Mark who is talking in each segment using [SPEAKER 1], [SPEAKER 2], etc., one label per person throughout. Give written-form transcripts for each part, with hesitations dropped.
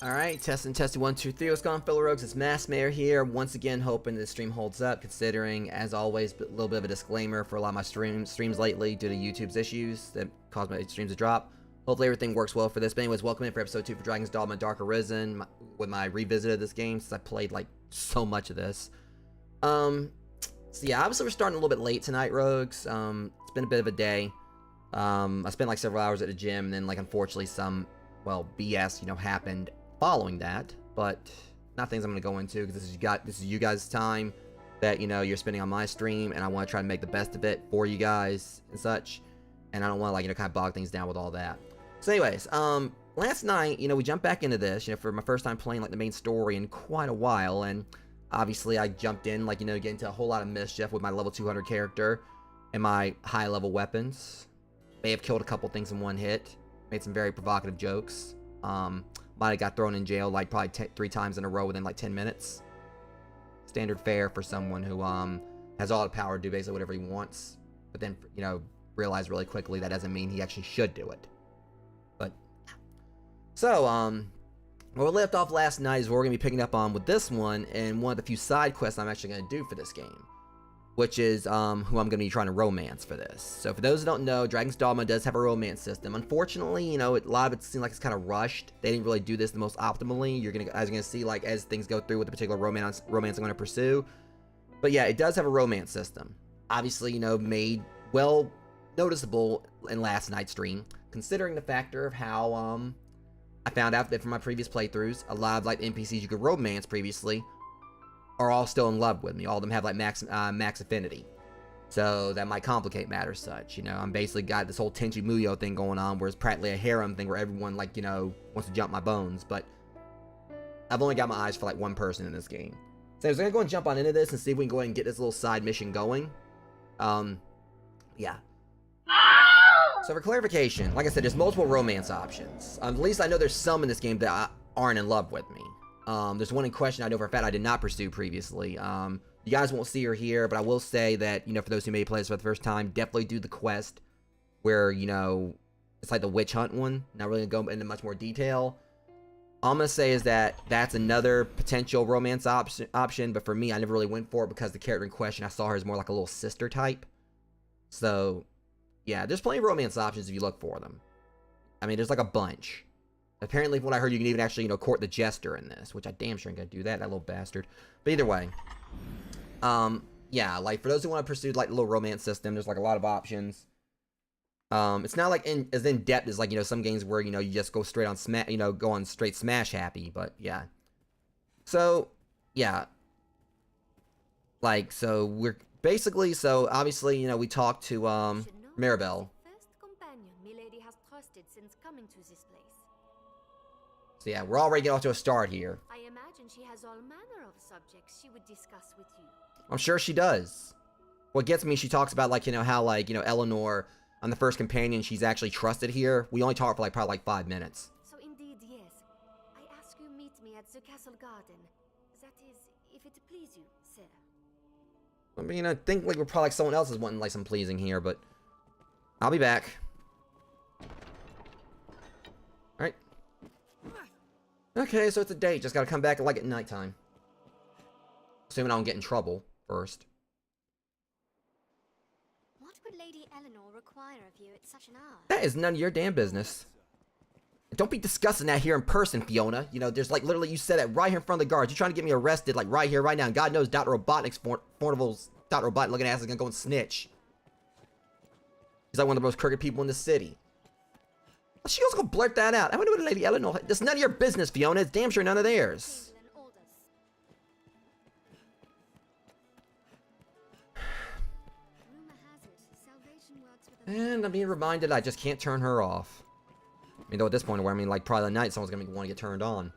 [SPEAKER 1] Alright, testing 1, 2, 3. What's going on, fellow rogues? It's Mayor here. Once again, hoping the stream holds up, considering, as always, a little bit of a disclaimer for a lot of my streams lately due to YouTube's issues that caused my streams to drop. Hopefully everything works well for this. But anyways, welcome in for episode 2 for Dragon's Dogma Arisen, with my revisit of this game, since I played, like, so much of this. So yeah, obviously we're starting a little bit late tonight, rogues. It's been a bit of a day. I spent, like, several hours at the gym, and then, like, unfortunately some, well, BS, you know, happened following that, but not things I'm going to go into, because this is you guys' time that, you know, you're spending on my stream, and I want to try to make the best of it for you guys and such, and I don't want to, like, you know, kind of bog things down with all that. So anyways, last night, you know, we jumped back into this, you know, for my first time playing, like, the main story in quite a while, and obviously I jumped in, like, you know, get into a whole lot of mischief with my level 200 character and my high level weapons. May have killed a couple things in one hit, made some very provocative jokes. Might have got thrown in jail like probably 3 times in a row within like 10 minutes. Standard fare for someone who has all the power to do basically whatever he wants, but then, you know, realize really quickly that doesn't mean he actually should do it. But so where we left off last night is what we're gonna be picking up on with this one, and one of the few side quests I'm actually gonna do for this game, which is who I'm going to be trying to romance for this. So for those who don't know, Dragon's Dogma does have a romance system. Unfortunately, you know, a lot of it seems like it's kind of rushed. They didn't really do this the most optimally. As you're gonna see, like, as things go through with the particular romance I'm going to pursue. But yeah, it does have a romance system. Obviously, you know, made well noticeable in last night's stream, considering the factor of how I found out that from my previous playthroughs, a lot of, like, NPCs you could romance previously are all still in love with me. All of them have, like, max affinity. So that might complicate matters such, you know. I'm basically got this whole Tenchi Muyo thing going on, where it's practically a harem thing where everyone, like, you know, wants to jump my bones. But I've only got my eyes for, like, one person in this game. So I was gonna go and jump on into this and see if we can go ahead and get this little side mission going. Yeah. So for clarification, like I said, there's multiple romance options. At least I know there's some in this game that aren't in love with me. There's one in question I know for a fact I did not pursue previously. You guys won't see her here, but I will say that, you know, for those who may play this for the first time, definitely do the quest where, you know, It's like the witch hunt one. Not really gonna go into much more detail. All I'm gonna say is that that's another potential romance option, but for me, I never really went for it because the character in question, I saw her as more like a little sister type. So, yeah, there's plenty of romance options if you look for them. I mean, there's like a bunch. Apparently, from what I heard, you can even actually, court the jester in this, which I damn sure ain't gonna do that little bastard. But either way, yeah, like, for those who want to pursue, like, the little romance system, there's, like, a lot of options. It's not, like, as in-depth as, like, some games where, you just go straight on go on straight smash happy, but, yeah. So, yeah. Like, so, we're, basically, so, obviously, we talked to, Maribel. So yeah, we're already getting off to a start here.
[SPEAKER 2] I imagine she has all manner of subjects she would discuss with you.
[SPEAKER 1] I'm sure she does. What gets me, she talks about, like, how, like, Eleanor, on the first companion, she's actually trusted here. We only talked for, like, probably, like, 5 minutes.
[SPEAKER 2] So indeed, yes. I ask you meet me at the castle garden. That is, if it please you, sir.
[SPEAKER 1] I mean, I think, like, we're probably, like, someone else is wanting, like, some pleasing here, but I'll be back. Alright. Okay, so it's a date. Just gotta come back, like, at nighttime. Assuming I don't get in trouble first.
[SPEAKER 2] What would Lady Eleanor require of you at such an hour?
[SPEAKER 1] That is none of your damn business. Don't be discussing that here in person, Fiona. There's, like, literally, you said it right here in front of the guards. You're trying to get me arrested, like, right here, right now. And God knows Dr. Robotnik's Fornival's Dr. Robotnik looking ass is gonna go and snitch. He's like one of the most crooked people in the city. She also gonna blurt that out. I wonder what Lady Eleanor... It's none of your business, Fiona. It's damn sure none of theirs. And I'm being reminded I just can't turn her off. I mean, though at this point, where like, probably the night, someone's gonna want to get turned on.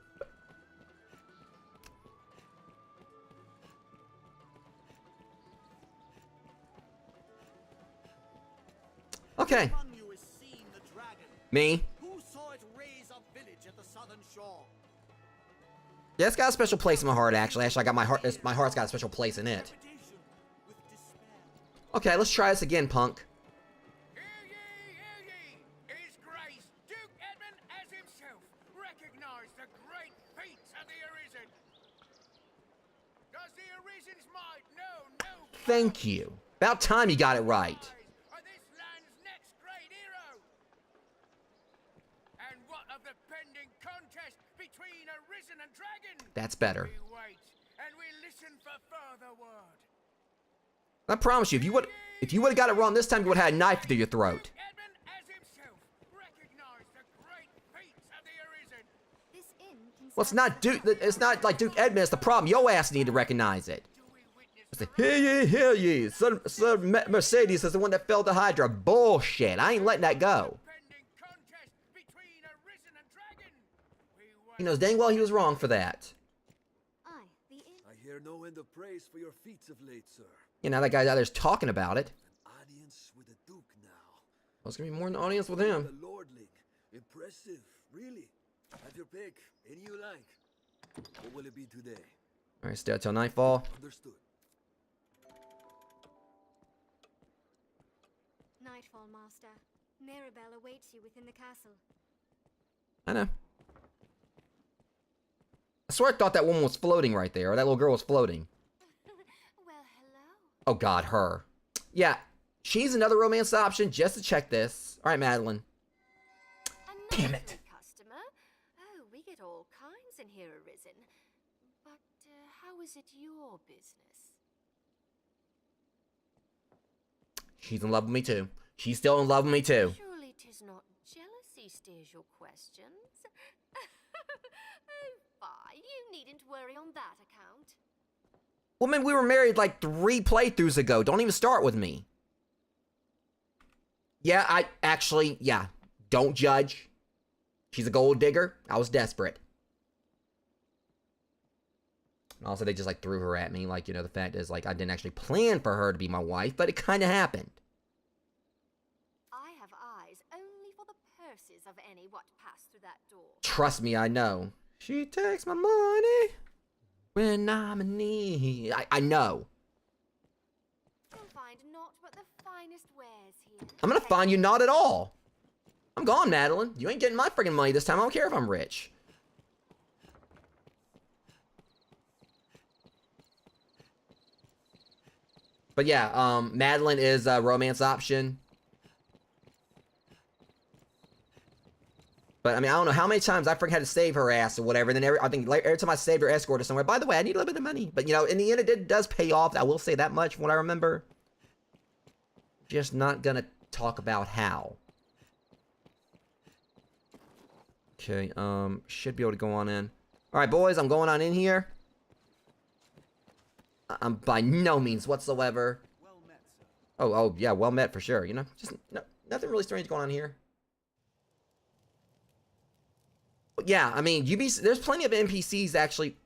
[SPEAKER 1] Okay. Me. Yeah, it's got a special place in my heart, actually. Actually, I got my heart's got a special place in it. Okay, let's try this again, punk.
[SPEAKER 3] Hear ye, His Grace, Duke Edmund as himself, recognize the great feats of the Arisen. Does the Arisen's might know no...
[SPEAKER 1] Thank you. About time you got it right.
[SPEAKER 3] This land's next great hero. And what of the pending contest between Arisen and Dragon?
[SPEAKER 1] That's better.
[SPEAKER 3] We wait, and we listen for further word.
[SPEAKER 1] I promise you, if you would have got it wrong this time, you would have had a knife through your throat.
[SPEAKER 3] Edmund as himself recognized the great feats of the Arisen.
[SPEAKER 2] This inn can
[SPEAKER 1] Well, it's not like Duke Edmund, it's the problem. Your ass need to recognize it. It's like, hear ye. Sir Mercedes is the one that fell to Hydra. Bullshit. I ain't letting that go.
[SPEAKER 3] Pending contest between Arisen and Dragon.
[SPEAKER 1] He knows dang well he was wrong for that.
[SPEAKER 2] Aye, the inn.
[SPEAKER 4] I hear no end of praise for your feats of late, sir.
[SPEAKER 1] That guy's out there's talking about it.
[SPEAKER 4] An audience with the Duke now.
[SPEAKER 1] Well, it's gonna be more than an audience with him.
[SPEAKER 4] The Lordling. Impressive, really. Have your pick. Any you like. What will it be today?
[SPEAKER 1] Alright, stay out till nightfall.
[SPEAKER 4] Understood.
[SPEAKER 2] Nightfall, Master. Maribel awaits you within the castle.
[SPEAKER 1] I know. I swear I thought that woman was floating right there, or that little girl was floating.
[SPEAKER 2] Well, hello.
[SPEAKER 1] Oh god, her. Yeah, she's another romance option just to check this. Alright, Madeline. Damn it.
[SPEAKER 2] Customer. Oh, we get all kinds in here, Arisen. But how is it your business?
[SPEAKER 1] She's in love with me too. She's still in love with me too.
[SPEAKER 2] Surely 'tis not jealousy steers your questions. Oh, fie. You needn't worry on that account.
[SPEAKER 1] Well, man, we were married like 3 playthroughs ago. Don't even start with me. Yeah, yeah. Don't judge. She's a gold digger. I was desperate. And also, they just, like, threw her at me. Like, the fact is, like, I didn't actually plan for her to be my wife, but it kind of happened.
[SPEAKER 2] I have eyes only for the purses of any what pass through that door.
[SPEAKER 1] Trust me, I know. She takes my money when I'm in need. I know.
[SPEAKER 2] You'll find naught but the finest wares here.
[SPEAKER 1] I'm gonna find you not at all. I'm gone, Madeline. You ain't getting my friggin' money this time. I don't care if I'm rich. But yeah, Madeline is a romance option. But I mean, I don't know how many times I freaking had to save her ass or whatever. And then I think every time I saved her escort or somewhere, by the way, I need a little bit of money. But you know, in the end, does pay off. I will say that much from what I remember. Just not gonna talk about how. Okay, should be able to go on in. All right, boys, I'm going on in here. I'm by no means whatsoever.
[SPEAKER 4] Well met, sir.
[SPEAKER 1] Oh, yeah, well met for sure. You know, just nothing really strange going on here. But yeah, I mean, there's plenty of NPCs actually.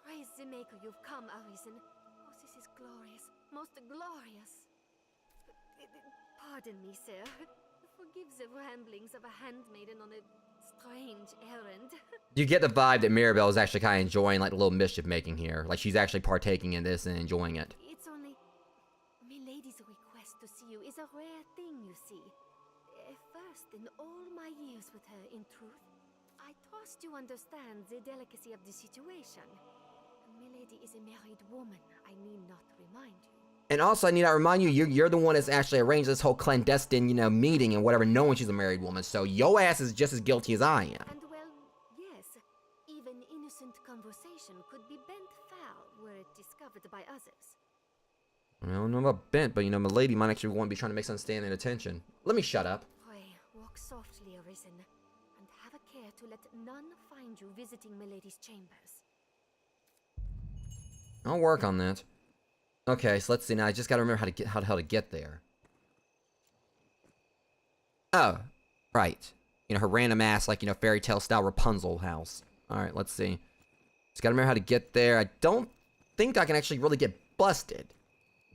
[SPEAKER 2] Praise the Maker, you've come, Arisen. Oh, this is glorious, most glorious. Pardon me, sir. Forgive the ramblings of a handmaiden on a strange errand.
[SPEAKER 1] You get the vibe that Mirabelle is actually kind of enjoying like the little mischief making here. Like she's actually partaking in this and enjoying it.
[SPEAKER 2] It's only... Milady's request to see you is a rare thing, you see. First in all my years with her, in truth, I trust you understand the delicacy of the situation. Milady is a married woman, I need not remind you.
[SPEAKER 1] And also, I need to remind you, you're the one that's actually arranged this whole clandestine, you know, meeting and whatever, knowing she's a married woman. So your ass is just as guilty as I am.
[SPEAKER 2] And well, yes, even innocent conversation could be bent foul were it discovered by others.
[SPEAKER 1] I don't know about bent, but you know, my lady might actually want to be trying to make some stand and attention. Let me shut up.
[SPEAKER 2] Pray, walk softly, Arisen, and have a care to let none find you visiting Milady's chambers.
[SPEAKER 1] I'll work on that. Okay, so let's see now. I just gotta remember how the hell to get there. Oh, right. You know, her random ass, like, you know, fairy tale style Rapunzel house. Alright, let's see. Just gotta remember how to get there. I don't think I can actually really get busted.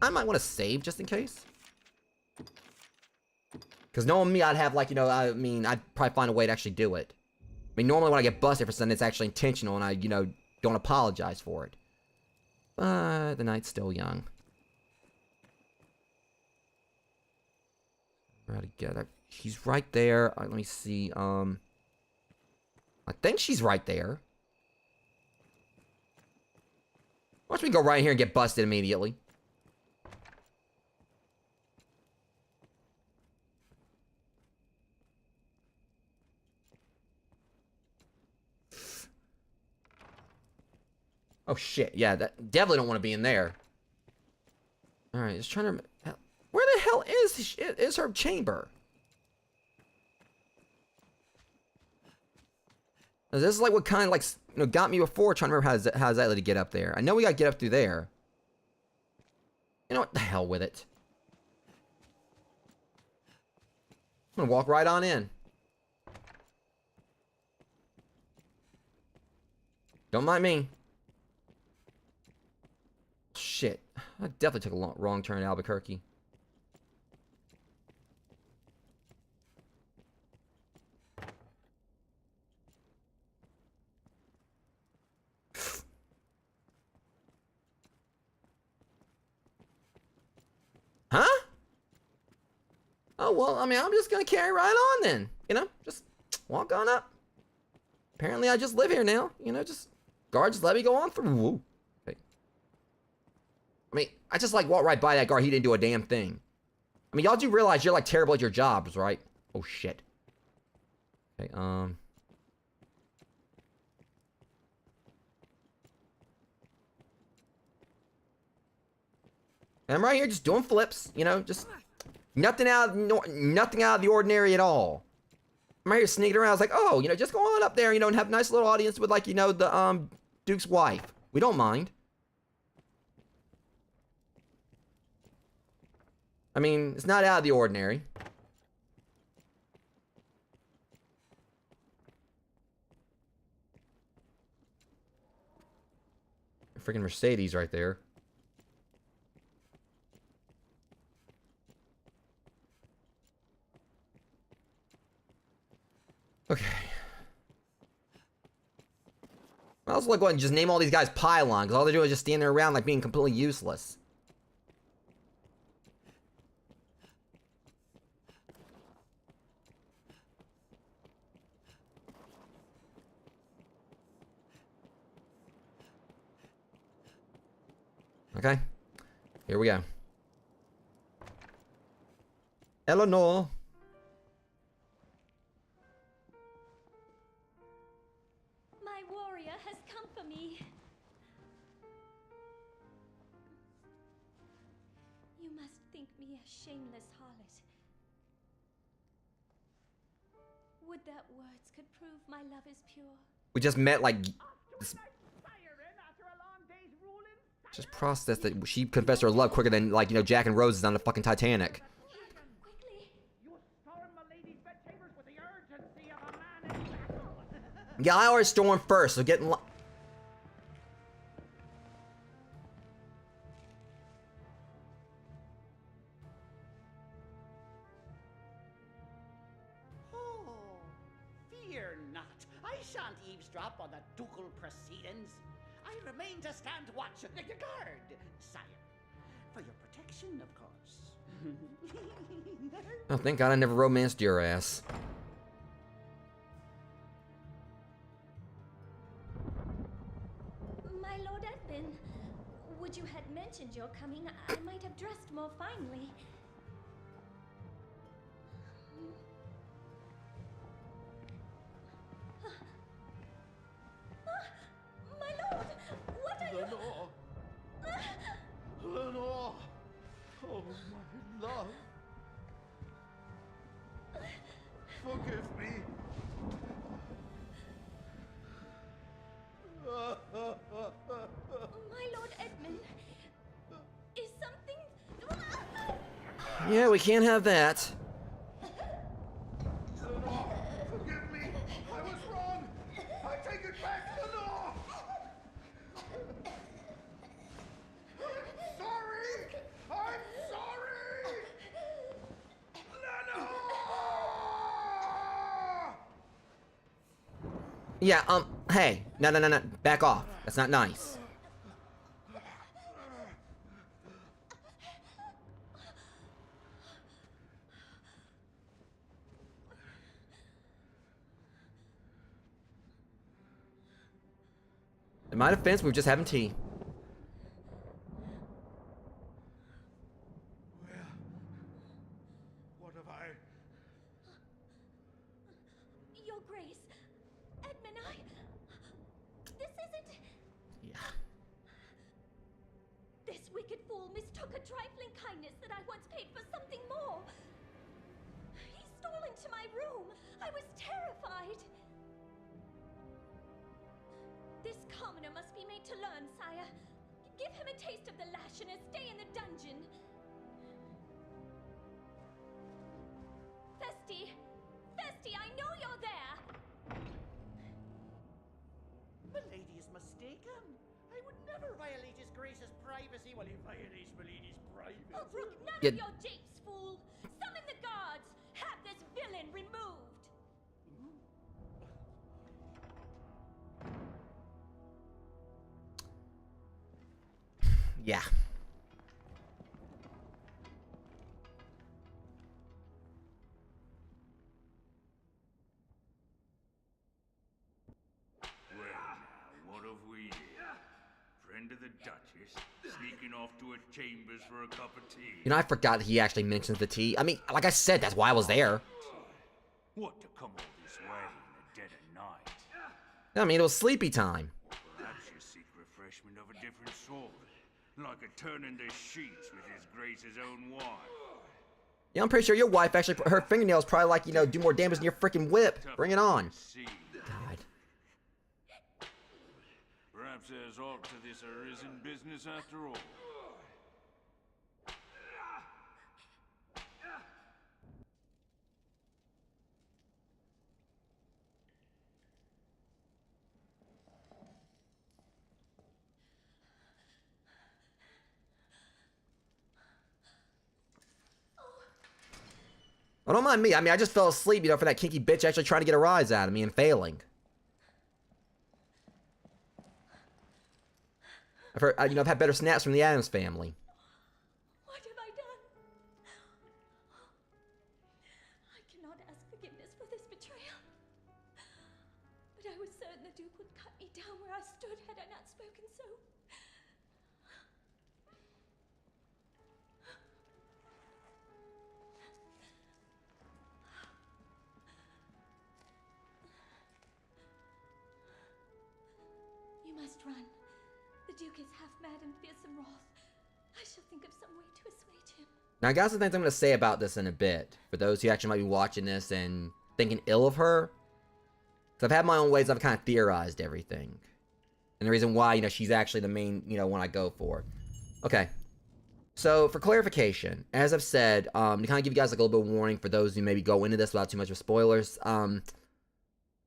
[SPEAKER 1] I might want to save just in case. Because knowing me, I'd have, like, you know, I mean, I'd probably find a way to actually do it. I mean, normally when I get busted for something, it's actually intentional and I, you know, don't apologize for it. But the night's still young. We're together. She's right there. Let me see. I think she's right there. Why don't we go right here and get busted immediately? Oh shit, yeah, that definitely don't want to be in there. Alright, just trying to... Where the hell is her chamber? Now, this is like what kind of, like, you know, got me before, trying to remember how exactly to get up there. I know we gotta get up through there. You know what, the hell with it. I'm gonna walk right on in. Don't mind me. Shit. I definitely took a wrong turn in Albuquerque. Huh? Oh, well, I mean, I'm just gonna carry right on then. You know, just walk on up. Apparently, I just live here now. You know, just guard, just let me go on through. Woo. Okay. I mean, I just like walked right by that guard. He didn't do a damn thing. I mean, y'all do realize you're like terrible at your jobs, right? Oh shit. Okay. And I'm right here just doing flips, you know, just nothing out of the ordinary at all. I'm right here sneaking around. I was like, oh, you know, just go on up there, you know, and have a nice little audience with, like, you know, the Duke's wife. We don't mind. I mean, it's not out of the ordinary. Freaking Mercedes right there. Okay. I'll also go ahead and just name all these guys Pylon, because all they're doing is just standing around like being completely useless. Okay. Here we go. Eleanor.
[SPEAKER 5] My warrior has come for me. You must think me a shameless harlot. Would that words could prove my love is pure?
[SPEAKER 1] We just met like... Just process that she confessed her love quicker than, like, you know, Jack and Rose is on the fucking Titanic.
[SPEAKER 5] Quickly.
[SPEAKER 1] Yeah, I always storm first, so get in
[SPEAKER 6] Oh, fear not. I shan't eavesdrop on the ducal proceedings. I remain to stand watch and guard, sire. For your protection, of course.
[SPEAKER 1] Oh, thank God I never romanced your ass.
[SPEAKER 5] My Lord Edwin, would you had mentioned your coming, I might have dressed more finely. My lord, what are you?
[SPEAKER 7] Lenore! Lenore! Oh, my love! Forgive me!
[SPEAKER 5] My Lord Edmund, is something...
[SPEAKER 1] Yeah, we can't have that.
[SPEAKER 7] Lenore! Forgive me! I was wrong! I take it back, Lenore! I'm sorry! I'm sorry! Lenore!
[SPEAKER 1] Yeah, hey. No, no, no, no. Back off. That's not nice. In my defense, we were just having tea.
[SPEAKER 7] What have I...
[SPEAKER 5] Your Grace, Edmund, this isn't...
[SPEAKER 1] Yeah.
[SPEAKER 5] This wicked fool mistook a trifling kindness that I once paid for something more. He stole into my room. I was terrified. This commoner must be made to learn, sire. Give him a taste of the lash and a stay in the dungeon. Festy! Festy, I know you're there!
[SPEAKER 6] Milady is mistaken. I would never violate his grace's privacy while he violates Milady's privacy.
[SPEAKER 5] Oh, Brooke, none
[SPEAKER 1] Yeah.
[SPEAKER 5] of your japes, fool! Summon the guards! Have this villain removed!
[SPEAKER 1] Yeah.
[SPEAKER 8] Well, now, what have we here? Friend of the Duchess, sneaking off to her chambers for a cup of tea.
[SPEAKER 1] You know, I forgot he actually mentions the tea. I mean, like I said, that's why I was there.
[SPEAKER 8] What to come all this way in the dead of night?
[SPEAKER 1] I mean, it was sleepy time.
[SPEAKER 8] Perhaps you seek refreshment of a different sort, like a turn in the sheets with his grace's own wife.
[SPEAKER 1] Yeah, I'm pretty sure your wife actually, her fingernails probably like, you know, do more damage than your freaking whip. Bring it on.
[SPEAKER 8] See,
[SPEAKER 1] God.
[SPEAKER 8] perhaps there's aught to this Arisen business after all.
[SPEAKER 1] Well, don't mind me. I mean, I just fell asleep, you know, for that kinky bitch actually trying to get a rise out of me and failing. I've heard, you know, I've had better snaps from the Addams family.
[SPEAKER 5] What have I done? I cannot ask forgiveness for this betrayal. But I was certain the Duke would cut me down where I stood had I not spoken so. You must run. The Duke is half mad and fearsome wrath. I shall think of some way to assuage him.
[SPEAKER 1] Now, I got some things I'm going to say about this in a bit. For those who actually might be watching this and thinking ill of her. Because I've had my own ways, I've kind of theorized everything. And the reason why, you know, she's actually the main, you know, one I go for. Okay. So, for clarification, as I've said, to kind of give you guys like a little bit of warning for those who maybe go into this without too much of spoilers. From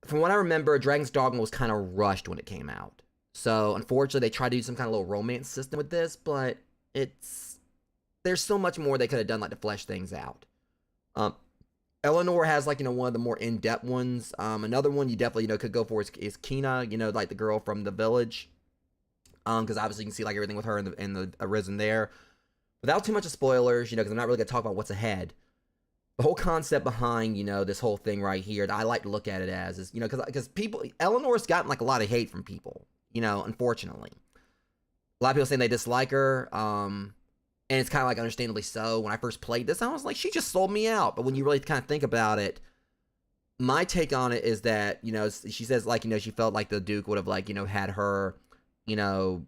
[SPEAKER 1] what I remember, Dragon's Dogma was kind of rushed when it came out. So, unfortunately, they tried to do some kind of little romance system with this, but there's so much more they could have done, like, to flesh things out. Eleanor has, like, you know, one of the more in-depth ones. Another one you definitely, you know, could go for is Kina, you know, like the girl from the village. Because obviously you can see, like, everything with her in the Arisen there. Without too much of spoilers, you know, because I'm not really going to talk about what's ahead. The whole concept behind, you know, this whole thing right here that I like to look at it as is, you know, because Eleanor's gotten, like, a lot of hate from people. You know, unfortunately. A lot of people saying they dislike her, and it's kind of like understandably so. When I first played this, I was like, she just sold me out. But when you really kind of think about it, my take on it is that, you know, she says, like, you know, she felt like the Duke would have, like, you know, had her, you know,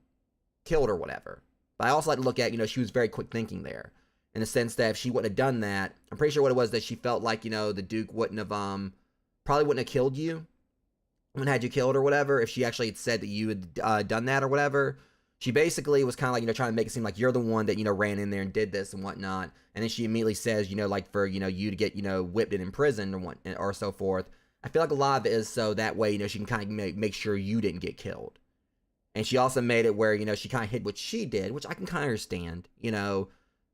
[SPEAKER 1] killed or whatever. But I also like to look at, you know, she was very quick thinking there. In the sense that if she wouldn't have done that, I'm pretty sure what it was that she felt like, you know, the Duke wouldn't have, probably wouldn't have killed you. When had you killed or whatever, if she actually had said that you had done that or whatever, she basically was kind of like, you know, trying to make it seem like you're the one that, you know, ran in there and did this and whatnot. And then she immediately says, you know, like for, you know, you to get, you know, whipped and imprisoned or so forth. I feel like a lot of it is so that way, you know, she can kind of make sure you didn't get killed. And she also made it where, you know, she kind of hid what she did, which I can kind of understand, you know.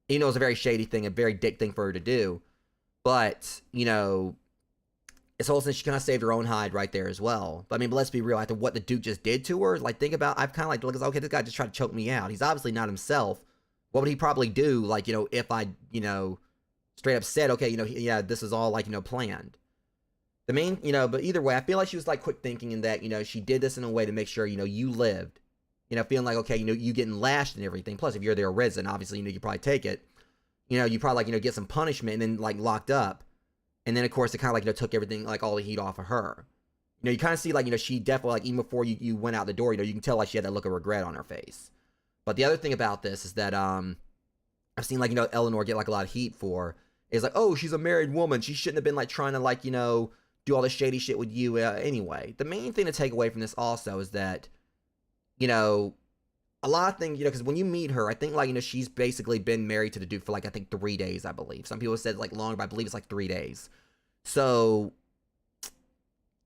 [SPEAKER 1] You know, it's a very shady thing, a very dick thing for her to do. But, you know, it's also she kind of saved her own hide right there as well. But I mean, but let's be real. After what the Duke just did to her, like, think about, I've kind of like, look, okay, this guy just tried to choke me out. He's obviously not himself. What would he probably do, like, you know, if I, you know, straight up said, okay, you know, yeah, this is all, like, you know, planned. The main, you know, but either way, I feel like she was, like, quick thinking in that, you know, she did this in a way to make sure, you know, you lived. You know, feeling like, okay, you know, you getting lashed and everything. Plus, if you're the Arisen, obviously, you know, you probably take it. You know, you probably, like, you know, get some punishment and then, like, locked up. And then, of course, it kind of, like, you know, took everything, like, all the heat off of her. You know, you kind of see, like, you know, she definitely, like, even before you went out the door, you know, you can tell, like, she had that look of regret on her face. But the other thing about this is that, I've seen, like, you know, Eleanor get, like, a lot of heat for, is like, oh, she's a married woman. She shouldn't have been, like, trying to, like, you know, do all this shady shit with you anyway. The main thing to take away from this also is that, you know, a lot of things, you know, because when you meet her, I think, like, you know, she's basically been married to the Duke for, like, I think 3 days, I believe. Some people said, like, longer, but I believe it's, like, 3 days. So,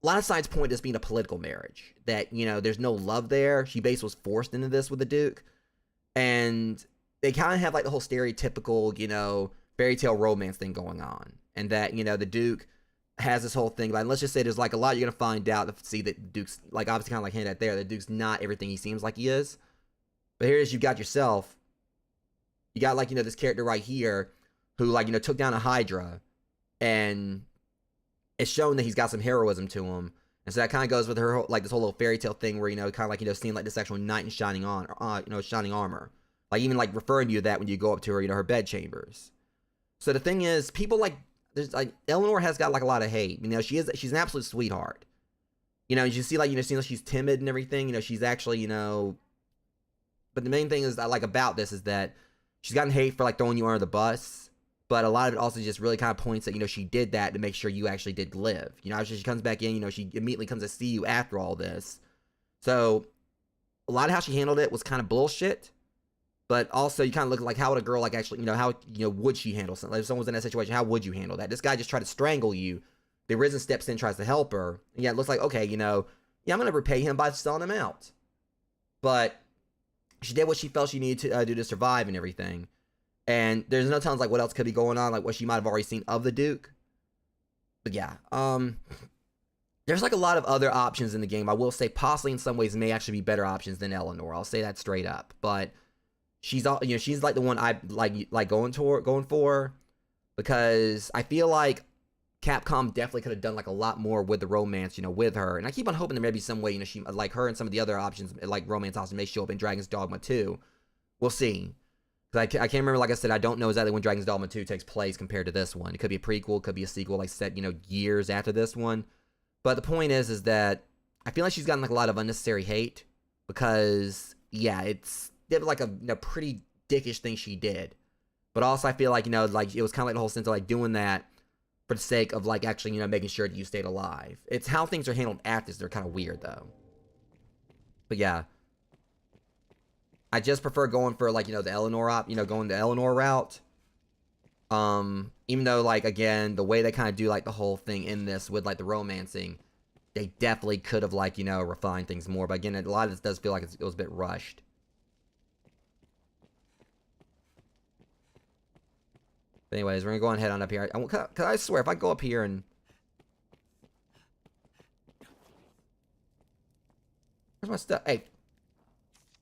[SPEAKER 1] a lot of sides point to this being a political marriage. That, you know, there's no love there. She basically was forced into this with the Duke. And they kind of have, like, the whole stereotypical, you know, fairy tale romance thing going on. And that, you know, the Duke has this whole thing about, and let's just say there's, like, a lot you're going to find out to see that the Duke's, like, obviously kind of, like, hinted at there, the Duke's not everything he seems like he is. But here's, you've got yourself. You got, like, you know, this character right here who, like, you know, took down a Hydra. And it's shown that he's got some heroism to him. And so that kind of goes with her, like, this whole little fairy tale thing where, you know, kind of like, you know, seeing, like, this actual knight in shining shining armor. Like, even, like, referring to you that when you go up to her, you know, her bed chambers. So the thing is, people, like, there's, like, Eleanor has got, like, a lot of hate. You know, she's an absolute sweetheart. You know, you see, like, you know, she's timid and everything. You know, she's actually, you know... But the main thing is I like about this is that she's gotten hate for, like, throwing you under the bus. But a lot of it also just really kind of points that, you know, she did that to make sure you actually did live. You know, after she comes back in, you know, she immediately comes to see you after all this. So, a lot of how she handled it was kind of bullshit. But also, you kind of look like, how would a girl, like, actually, you know, how, you know, would she handle something? Like, if someone was in that situation, how would you handle that? This guy just tried to strangle you. The Arisen steps in, tries to help her. And yeah, it looks like, okay, you know, yeah, I'm going to repay him by selling him out. But she did what she felt she needed to do to survive and everything. And there's no telling, like, what else could be going on, like, what she might have already seen of the Duke. But yeah, there's like a lot of other options in the game. I will say possibly in some ways may actually be better options than Eleanor. I'll say that straight up. But she's all, you know, she's like the one I like going for, because I feel like Capcom definitely could have done like a lot more with the romance, you know, with her. And I keep on hoping there may be some way, you know, she like her and some of the other options like romance options may show up in Dragon's Dogma 2. We'll see. Because I can't remember, like I said, I don't know exactly when Dragon's Dogma 2 takes place compared to this one. It could be a prequel, could be a sequel, like set, you know, years after this one. But the point is that I feel like she's gotten like a lot of unnecessary hate because, yeah, it's like a pretty dickish thing she did. But also I feel like, you know, like it was kind of like the whole sense of like doing that for the sake of like actually, you know, making sure that you stayed alive. It's how things are handled after they're kind of weird though. But yeah. I just prefer going for like, you know, the Eleanor going the Eleanor route. Even though like, again, the way they kind of do like the whole thing in this with like the romancing, they definitely could have like, you know, refined things more. But again, a lot of this does feel like it was a bit rushed. But anyways, we're gonna go on head on up here. Cause I swear, if I go up here and where's my stuff? Hey.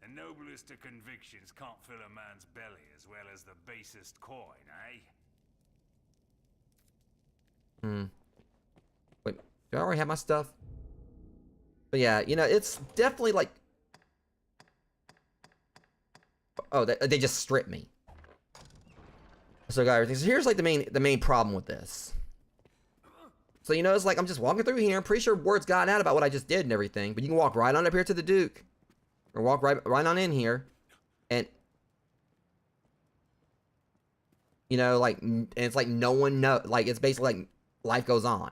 [SPEAKER 8] The noblest of convictions can't fill a man's belly as well as the basest coin, eh?
[SPEAKER 1] Wait, do I already have my stuff? But yeah, you know, it's definitely like... Oh, they just stripped me. So I got everything. So here's like the main problem with this. So, you know, it's like I'm just walking through here. I'm pretty sure word's gotten out about what I just did and everything. But you can walk right on up here to the Duke. Or walk right on in here. And... You know, like... And it's like no one knows. Like, it's basically like life goes on.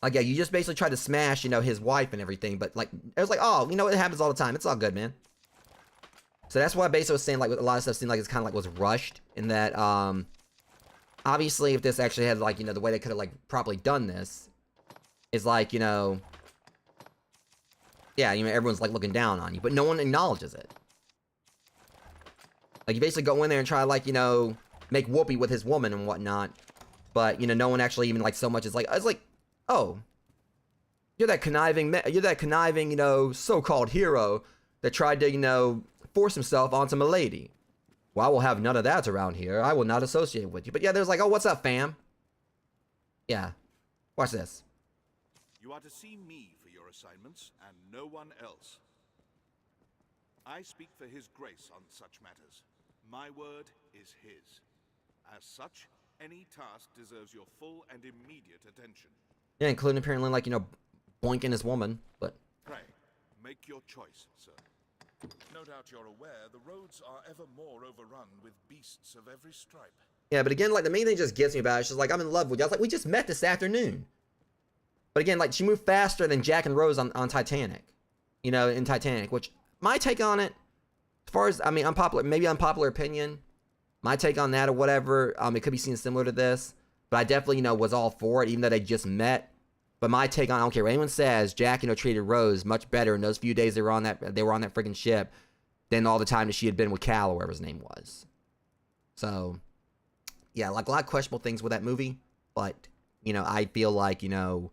[SPEAKER 1] Like, yeah, you just basically tried to smash, you know, his wife and everything. But, like, it was like, oh, you know, it happens all the time. It's all good, man. So that's why I basically was saying, like, a lot of stuff seemed like it's kind of like was rushed. In that, obviously, if this actually had, like, you know, the way they could have, like, properly done this is, like, you know, yeah, you know, everyone's, like, looking down on you. But no one acknowledges it. Like, you basically go in there and try, like, you know, make whoopee with his woman and whatnot. But, you know, no one actually even, like, so much as, like, it's like, oh, you're that conniving, you know, so-called hero that tried to, you know, force himself onto milady. Well, I will have none of that around here. I will not associate with you. But yeah, there's like, oh, what's up, fam? Yeah. Watch this.
[SPEAKER 7] You are to see me for your assignments, and no one else. I speak for His Grace on such matters. My word is his. As such, any task deserves your full and immediate attention.
[SPEAKER 1] Yeah, including apparently, like, you know, boinking his woman, but...
[SPEAKER 7] Pray, make your choice, sir. No doubt you're aware the roads are ever more overrun with beasts of every stripe.
[SPEAKER 1] Yeah, but again, like, the main thing just gets me about it. It's just like, I'm in love with you. I was like, we just met this afternoon. But again, like, she moved faster than Jack and Rose on Titanic. You know, in Titanic, which, my take on it, as far as, I mean, maybe unpopular opinion, my take on that or whatever, it could be seen similar to this. But I definitely, you know, was all for it, even though they just met. But my take on, I don't care what anyone says, Jack, you know, treated Rose much better in those few days they were on that freaking ship than all the time that she had been with Cal or whatever his name was. So, yeah, like a lot of questionable things with that movie. But, you know, I feel like, you know,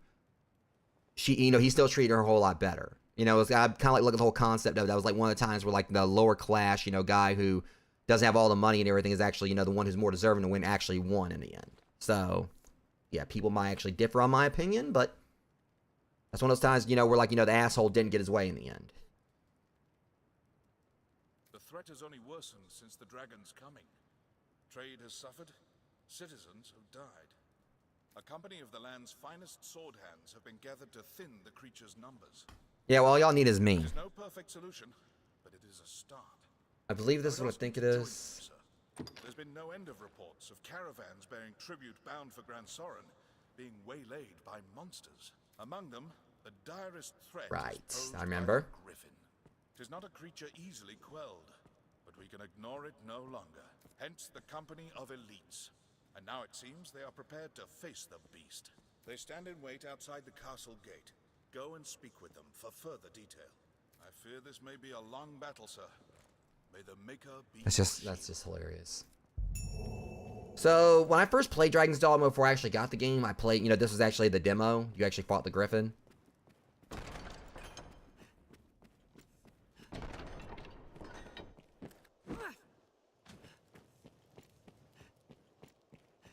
[SPEAKER 1] he still treated her a whole lot better. You know, I kind of like look at the whole concept of it. That was like one of the times where like the lower class, you know, guy who doesn't have all the money and everything is actually, you know, the one who's more deserving to win actually won in the end. So, yeah, people might actually differ on my opinion, but that's one of those times, you know, where, like, you know, the asshole didn't get his way in the end.
[SPEAKER 7] The threat has only worsened since the dragon's coming. Trade has suffered, citizens have died. A company of the land's finest sword hands have been gathered to thin the creature's numbers.
[SPEAKER 1] Yeah, well, all y'all need is me.
[SPEAKER 7] There's no perfect solution, but it is a start.
[SPEAKER 1] I believe this is what I think it is.
[SPEAKER 7] There's been no end of reports of caravans bearing tribute bound for Gransoren being waylaid by monsters. Among them, the direst threat
[SPEAKER 1] Right,
[SPEAKER 7] is posed
[SPEAKER 1] I remember.
[SPEAKER 7] by the griffin. It is not a creature easily quelled, but we can ignore it no longer. Hence the company of elites. And now it seems they are prepared to face the beast. They stand in wait outside the castle gate. Go and speak with them for further detail. I fear this may be a long battle, sir. May the Maker be...
[SPEAKER 1] That's just hilarious. So when I first played Dragon's Dogma before I actually got the game, I played, you know, this was actually the demo. You actually fought the griffin.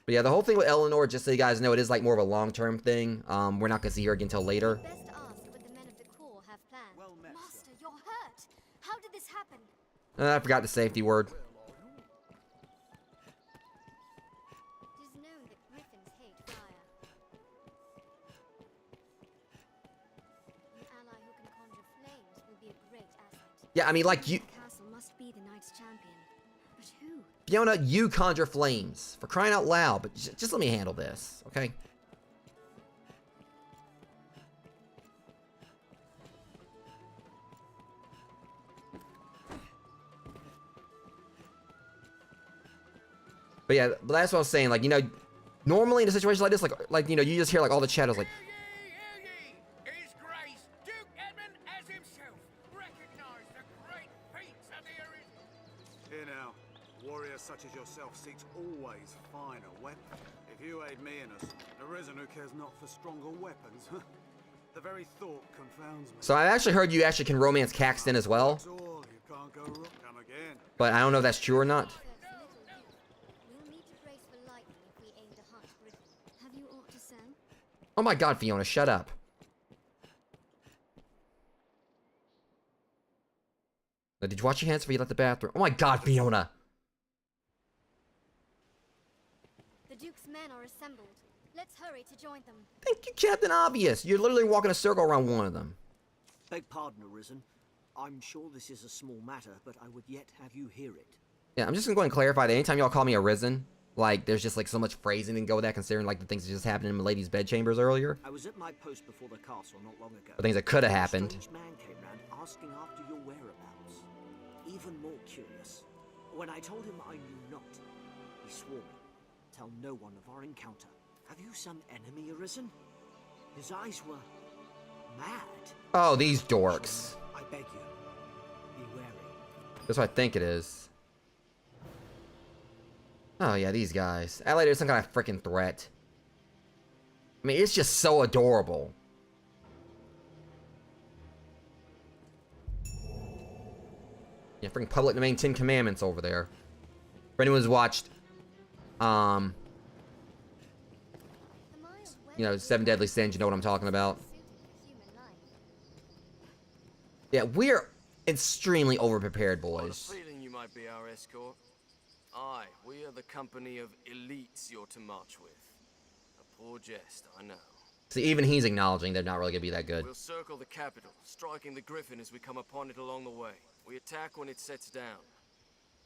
[SPEAKER 1] But yeah, the whole thing with Eleanor, just so you guys know, it is like more of a long-term thing. We're not gonna see her again until later.
[SPEAKER 2] Best ask what the men of the Corps have planned. Master, you're hurt. How did this happen?
[SPEAKER 1] I forgot the safety word.
[SPEAKER 2] It is known that griffins hate fire. An ally who can conjure flames will be a great asset.
[SPEAKER 1] Yeah, I mean, like you,
[SPEAKER 2] The castle must be the Knights' champion. But who?
[SPEAKER 1] Fiona, you conjure flames. For crying out loud, but just let me handle this, okay? But yeah, but that's what I was saying. Like, you know, normally in a situation like this, like you know, you just hear like all the chatters like,
[SPEAKER 3] Hear ye! His Grace, Duke Edmund as himself, recognize the great feats of the Arisen.
[SPEAKER 9] Here now, warrior such as yourself seeks always finer weapons. If you aid me in us, Arisen who cares not for stronger weapons. The very thought confounds me.
[SPEAKER 1] so I actually heard you actually can romance Caxton as well,
[SPEAKER 9] That's all, you can't go wrong. Come again.
[SPEAKER 1] but I don't know if that's true or not.
[SPEAKER 2] We'll need to brace for lightning if we aim to hunt griffin. Have you aught to say?
[SPEAKER 1] Oh my god, Fiona, shut up. Now, did you wash your hands before you left the bathroom? Oh my god, Fiona!
[SPEAKER 2] The Duke's men are assembled. Let's hurry to join them.
[SPEAKER 1] Thank you, Captain Obvious. You're literally walking a circle around one of them.
[SPEAKER 10] Beg pardon, Arisen. I'm sure this is a small matter, but I would yet have you hear it.
[SPEAKER 1] Yeah, I'm just gonna go and clarify that anytime y'all call me Arisen, like, there's just like so much phrasing that can go with that, considering like the things that just happened in Milady's bedchambers earlier.
[SPEAKER 10] I was at my post before the castle not long ago.
[SPEAKER 1] The things that could have
[SPEAKER 10] A
[SPEAKER 1] happened.
[SPEAKER 10] strange man came round asking after your whereabouts. Even more curious, when I told him I knew not, he swore me, tell no one of our encounter. Have you some enemy, Arisen? His eyes were mad.
[SPEAKER 1] Oh, these dorks.
[SPEAKER 10] I beg you, be wary.
[SPEAKER 1] That's what I think it is. Oh yeah, these guys. Act like there's some kind of freaking threat. I mean, it's just so adorable. Yeah, freaking public domain 10 commandments over there. For anyone who's watched, you know, 7 Deadly Sins, you know what I'm talking about. Yeah, we're extremely overprepared, boys.
[SPEAKER 11] Feeling you might be our escort. Aye, we are the company of elites you're to march with. A poor jest, I know.
[SPEAKER 1] See, even he's acknowledging they're not really gonna be that good.
[SPEAKER 11] We'll circle the capital, striking the griffin as we come upon it along the way. We attack when it sets down.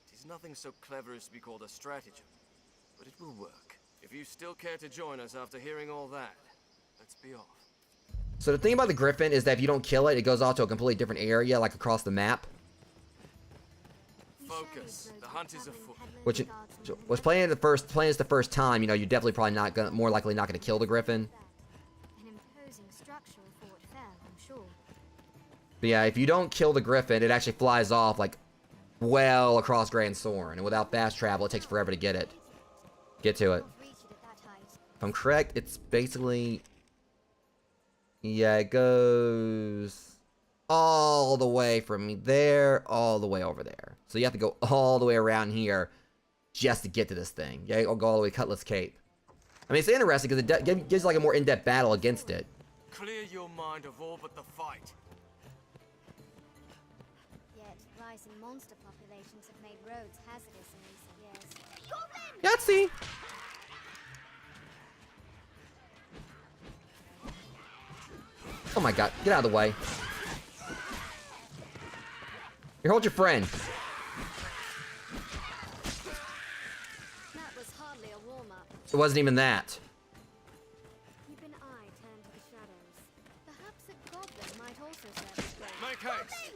[SPEAKER 11] It is nothing so clever as to be called a stratagem, but it will work. If you still care to join us after hearing all that, let's be off.
[SPEAKER 1] So the thing about the griffin is that if you don't kill it, it goes off to a completely different area, like across the map.
[SPEAKER 11] Focus. The hunt is afoot.
[SPEAKER 1] Which was playing this the first time, you know, you're definitely probably not gonna, more likely not gonna kill the griffin.
[SPEAKER 2] An imposing structure of Fort Fair, I'm sure.
[SPEAKER 1] But yeah, if you don't kill the griffin, it actually flies off like well across Grand Soren, and without fast travel, it takes forever to get it. Get to it. If I'm correct, it's basically, yeah, it goes all the way from there, all the way over there. So you have to go all the way around here just to get to this thing. Yeah, I'll go all the way to Cutlass Cape. I mean, it's interesting because it gives like a more in-depth battle against it.
[SPEAKER 11] Clear your mind of all but the fight.
[SPEAKER 2] Yet, rising monster populations have made roads hazardous in recent years.
[SPEAKER 1] Yahtzee! Oh my god, get out of the way. Here, hold your friend.
[SPEAKER 2] That was hardly a warm-up.
[SPEAKER 1] It wasn't even that.
[SPEAKER 2] Keep an eye turned to the shadows. Perhaps a goblin might also serve as well.
[SPEAKER 11] Make haste.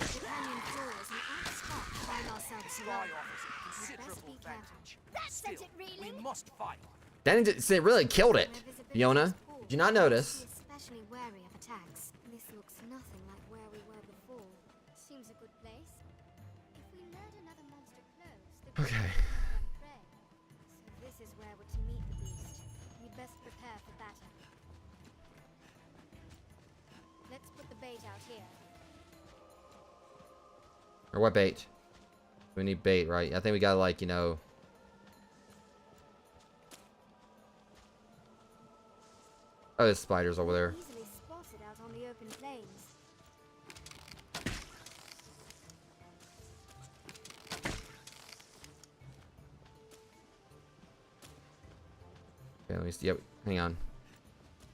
[SPEAKER 2] The canyon floor is an apt spot to find ourselves surrounded. We'd best be careful.
[SPEAKER 5] That sent it reeling.
[SPEAKER 11] Must fight.
[SPEAKER 1] That it really killed it. Fiona, did you not notice?
[SPEAKER 2] Be especially wary of attacks. This looks nothing like where we were before.
[SPEAKER 1] Okay.
[SPEAKER 2] So this is where we're to meet the beast. We'd best prepare for battle. Let's put the bait out here.
[SPEAKER 1] Or what bait? We need bait, right? I think we gotta, like, you know... Oh, there's spiders over there.
[SPEAKER 2] Easily spotted out on the open plains.
[SPEAKER 1] Okay, let me see. Yep, hang on.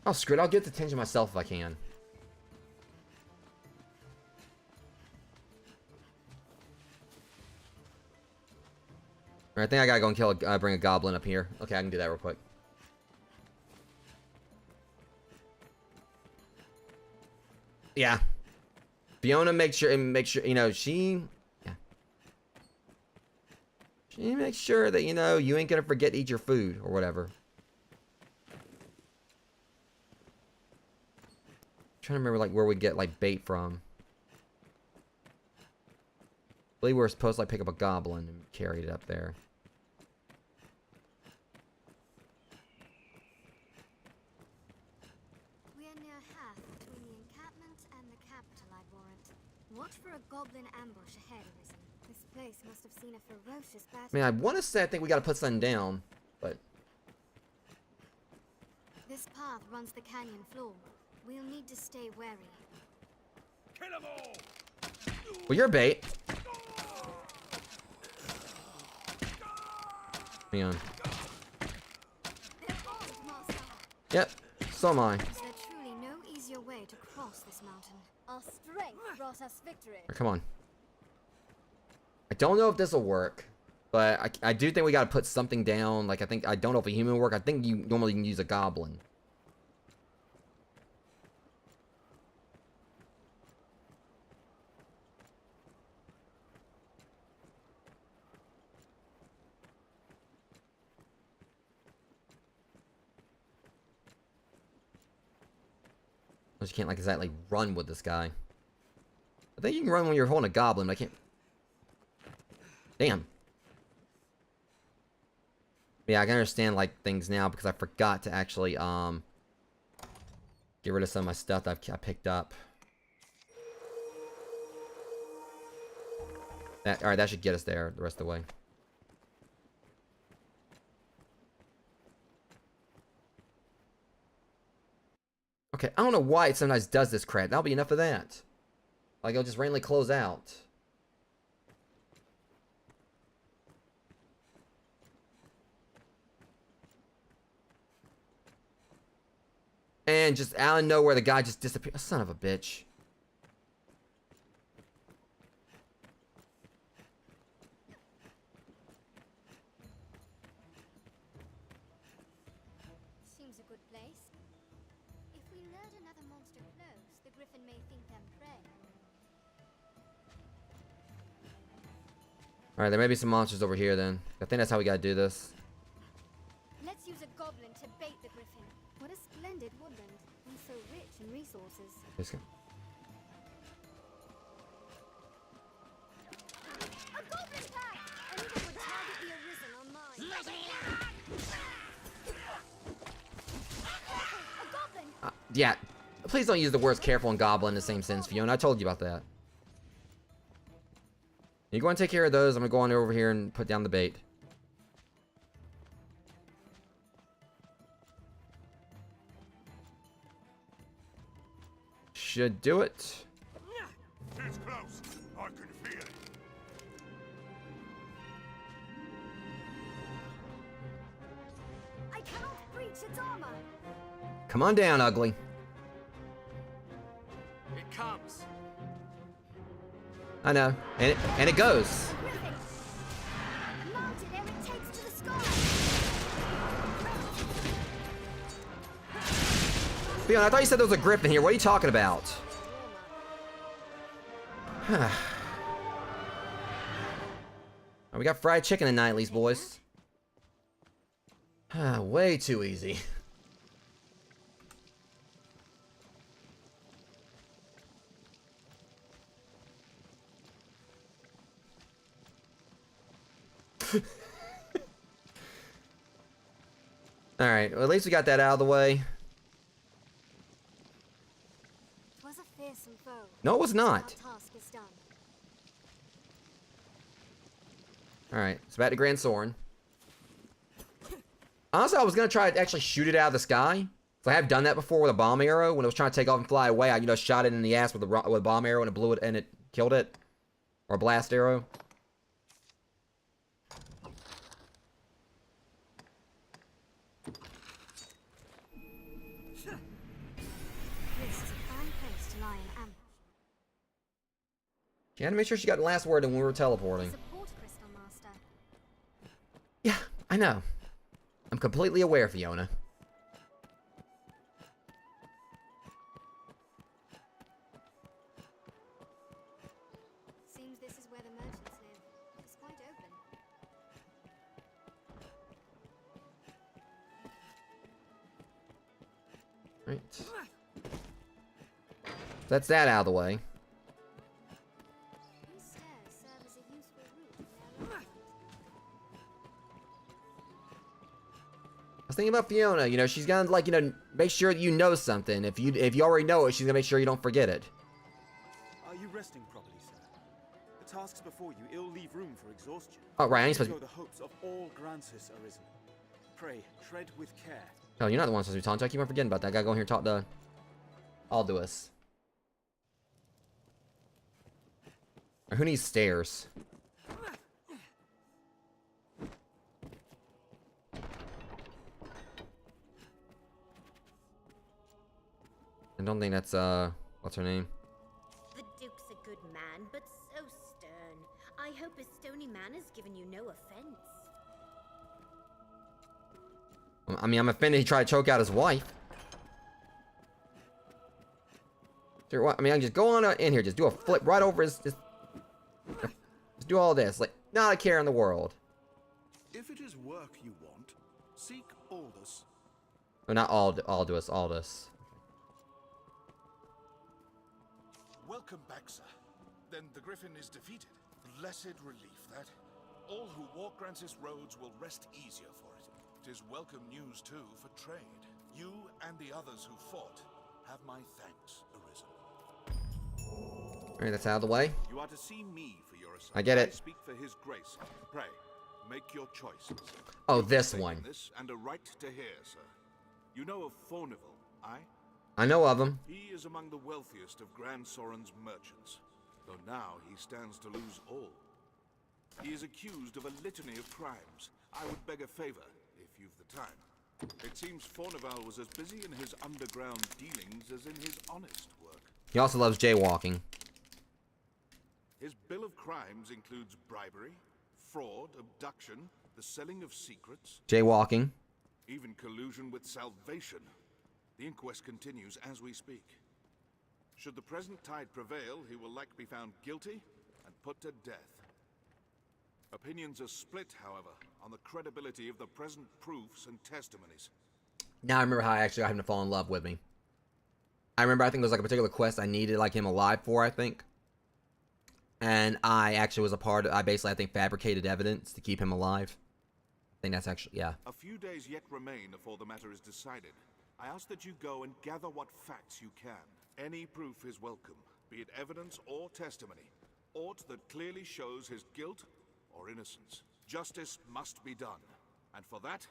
[SPEAKER 1] Oh, screw it. I'll get the attention myself if I can. Alright, I think I gotta go and kill bring a goblin up here. Okay, I can do that real quick. Yeah. Fiona makes sure, you know, she makes sure that, you know, you ain't gonna forget to eat your food or whatever. Trying to remember, like, where we get, like, bait from. I believe we were supposed to, like, pick up a goblin and carry it up there.
[SPEAKER 2] We are near half between the encampment and the capital, I warrant. Watch for a goblin ambush ahead, Arisen. This place must have seen a ferocious battle.
[SPEAKER 1] I mean, I want to say I think we got to put something down, but...
[SPEAKER 2] This path runs the canyon floor. We'll need to stay wary.
[SPEAKER 3] Kill 'em all!
[SPEAKER 1] Well, you're bait. Hang on.
[SPEAKER 2] They're armed, Master.
[SPEAKER 1] Yep, so am I.
[SPEAKER 2] Is there truly no easier way to cross this mountain? Our strength brought us victory.
[SPEAKER 1] Right, come on. I don't know if this will work, but I do think we got to put something down. Like, I don't know if a human will work. I think you normally can use a goblin. You can't, like, exactly run with this guy. I think you can run when you're holding a goblin, but I can't. Damn. Yeah, I can understand, like, things now because I forgot to actually, get rid of some of my stuff that I picked up. Alright, that should get us there the rest of the way. Okay, I don't know why it sometimes does this crap. That'll be enough of that. Like, it'll just randomly close out. And just out of nowhere, the guy just disappeared. Son of a bitch.
[SPEAKER 2] Seems a good place. If we lured another monster close, the griffin may think them prey.
[SPEAKER 1] Alright, there may be some monsters over here then. I think that's how we gotta do this.
[SPEAKER 2] Let's use a goblin to bait the griffin. What a splendid woodland, and so rich in resources.
[SPEAKER 1] Let's go.
[SPEAKER 2] A goblin pack! Anyone would target the Arisen on mine. A goblin!
[SPEAKER 1] Yeah. Please don't use the words careful and goblin in the same sense, Fiona. I told you about that. You go and take care of those. I'm gonna go on over here and put down the bait. Should do it.
[SPEAKER 3] It's close. I can feel it.
[SPEAKER 2] I cannot breach its armor.
[SPEAKER 1] Come on down, ugly.
[SPEAKER 11] It comes.
[SPEAKER 1] I know. And it goes.
[SPEAKER 2] Griffin! Mounted ere it takes to the sky!
[SPEAKER 1] Fiona, I thought you said there was a griffin here. What are you talking about? We got fried chicken tonight, at least, boys. Way too easy. Alright, well, at least we got that out of the way.
[SPEAKER 2] Was a fearsome foe.
[SPEAKER 1] No, it was not.
[SPEAKER 2] Our task is done.
[SPEAKER 1] Alright, so back to Grand Soren. Honestly, I was gonna try to actually shoot it out of the sky. So I have done that before with a bomb arrow. When it was trying to take off and fly away, I, you know, shot it in the ass with a bomb arrow and it blew it and it killed it. Or a blast arrow.
[SPEAKER 2] This is a fine place to lie in ambush.
[SPEAKER 1] She had to make sure she got the last word when we were teleporting.
[SPEAKER 2] Support Crystal Master.
[SPEAKER 1] Yeah, I know. I'm completely aware, Fiona.
[SPEAKER 2] Seems this is where the merchants live. It's quite open.
[SPEAKER 1] Right. That's that out of the way.
[SPEAKER 2] These stairs serve as a useful route in their own right.
[SPEAKER 1] I was thinking about Fiona, you know, she's gonna, like, you know, make sure that you know something. If you already know it, she's gonna make sure you don't forget it.
[SPEAKER 12] Are you resting properly, sir? The tasks before you ill leave room for exhaustion.
[SPEAKER 1] Oh, right, I ain't supposed
[SPEAKER 12] Here
[SPEAKER 1] to...
[SPEAKER 12] go the hopes of all Gransys Arisen. Pray, tread with care.
[SPEAKER 1] Oh, you're not the one supposed to be talking to. I keep on forgetting about that. I gotta go in here and talk to Alduus. Or who needs stairs? I don't think that's, what's her name?
[SPEAKER 13] The Duke's a good man, but so stern. I hope his stony manners given you no offense.
[SPEAKER 1] I mean, I'm offended he tried to choke out his wife. Sure, what? I mean, I can just go on in here, just do a flip right over his... Just do all this. Like, not a care in the world.
[SPEAKER 7] If it is work you want, seek Aldous.
[SPEAKER 1] Oh, not Alduus, Aldous.
[SPEAKER 7] Welcome back, sir. Then the griffin is defeated. Blessed relief that. All who walk Gransys roads will rest easier for it. It is welcome news, too, for trade. You and the others who fought have my thanks, Arisen.
[SPEAKER 1] Alright, that's out of the way.
[SPEAKER 7] You are to see me for your assignment.
[SPEAKER 1] I get it.
[SPEAKER 7] I speak for his grace. Pray, make your choice, sir.
[SPEAKER 1] Oh,
[SPEAKER 7] You've
[SPEAKER 1] this
[SPEAKER 7] taken
[SPEAKER 1] one.
[SPEAKER 7] This and a right to hear, sir. You know of Fornival, aye?
[SPEAKER 1] I know of him.
[SPEAKER 7] He is among the wealthiest of Grand Soren's merchants, though now he stands to lose all. He is accused of a litany of crimes. I would beg a favor, if you've the time. It seems Fornival was as busy in his underground dealings as in his honest work.
[SPEAKER 1] He also loves jaywalking.
[SPEAKER 7] His bill of crimes includes bribery, fraud, abduction, the selling of secrets,
[SPEAKER 1] Jaywalking.
[SPEAKER 7] even collusion with Salvation. The inquest continues as we speak. Should the present tide prevail, he will likely be found guilty and put to death. Opinions are split, however, on the credibility of the present proofs and testimonies.
[SPEAKER 1] Now I remember how I actually got him to fall in love with me. I remember, I think there was like a particular quest I needed like him alive for, I think. And I actually was a part of, I basically, I think, fabricated evidence to keep him alive. I think that's actually, yeah.
[SPEAKER 7] A few days yet remain before the matter is decided. I ask that you go and gather what facts you can. Any proof is welcome, be it evidence or testimony. Aught that clearly shows his guilt or innocence. Justice must be done. And for that,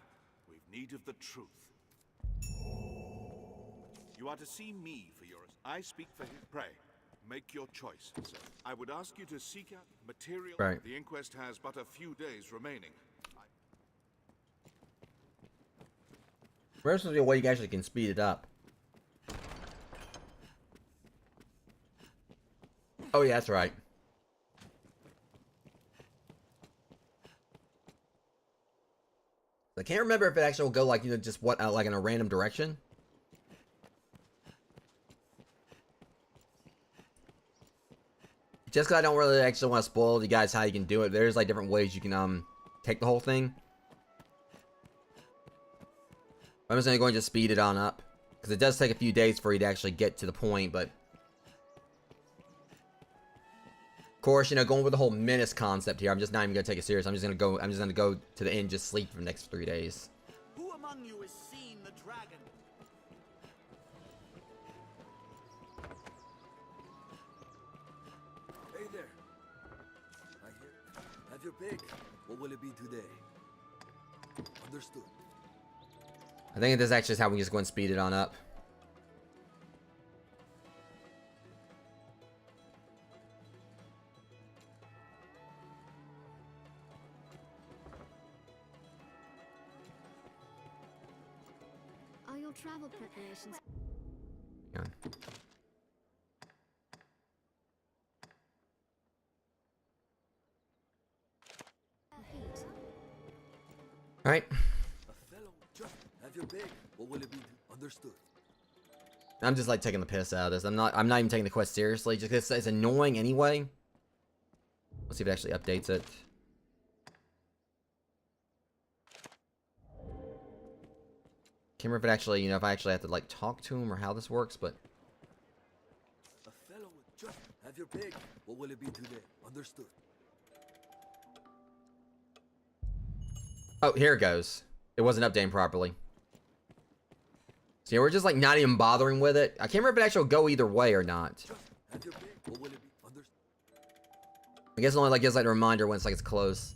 [SPEAKER 7] we've need of the truth. You are to see me for your... I speak for him. Pray, make your choice, sir. I would ask you to seek out material...
[SPEAKER 1] Right.
[SPEAKER 7] The inquest has but a few days remaining.
[SPEAKER 1] There's supposed to be a way you actually can speed it up. Oh yeah, that's right. I can't remember if it actually will go like, you know, just what, like in a random direction. Just because I don't really actually want to spoil you guys how you can do it. There's like different ways you can take the whole thing. I'm just going to just speed it on up. Because it does take a few days for you to actually get to the point, but... course, you know, going with the whole menace concept here, I'm just not even gonna take it serious. I'm just gonna go to the inn, just sleep for the next 3 days.
[SPEAKER 6] Who among you has seen the dragon?
[SPEAKER 4] Hey there. I hear. Have your pick. What will it be today? Understood.
[SPEAKER 1] I think this actually is how we just go and speed it on up.
[SPEAKER 2] Are your travel preparations?
[SPEAKER 1] Hang on. All right.
[SPEAKER 4] A fellow, just have your pick. What will it be? Understood.
[SPEAKER 1] I'm just like taking the piss out of this. I'm not even taking the quest seriously, just because it's annoying anyway. Let's see if it actually updates it. Can't remember if it actually, you know, if I actually have to like talk to him or how this works, but
[SPEAKER 4] A fellow, just have your pick. What will it be today? Understood.
[SPEAKER 1] oh, here it goes. It wasn't updating properly. So yeah, we're just like not even bothering with it. I can't remember if it actually will go either way or not.
[SPEAKER 4] Just have your pick. What will it be? Understood.
[SPEAKER 1] I guess it only like gives like a reminder when it's like it's close.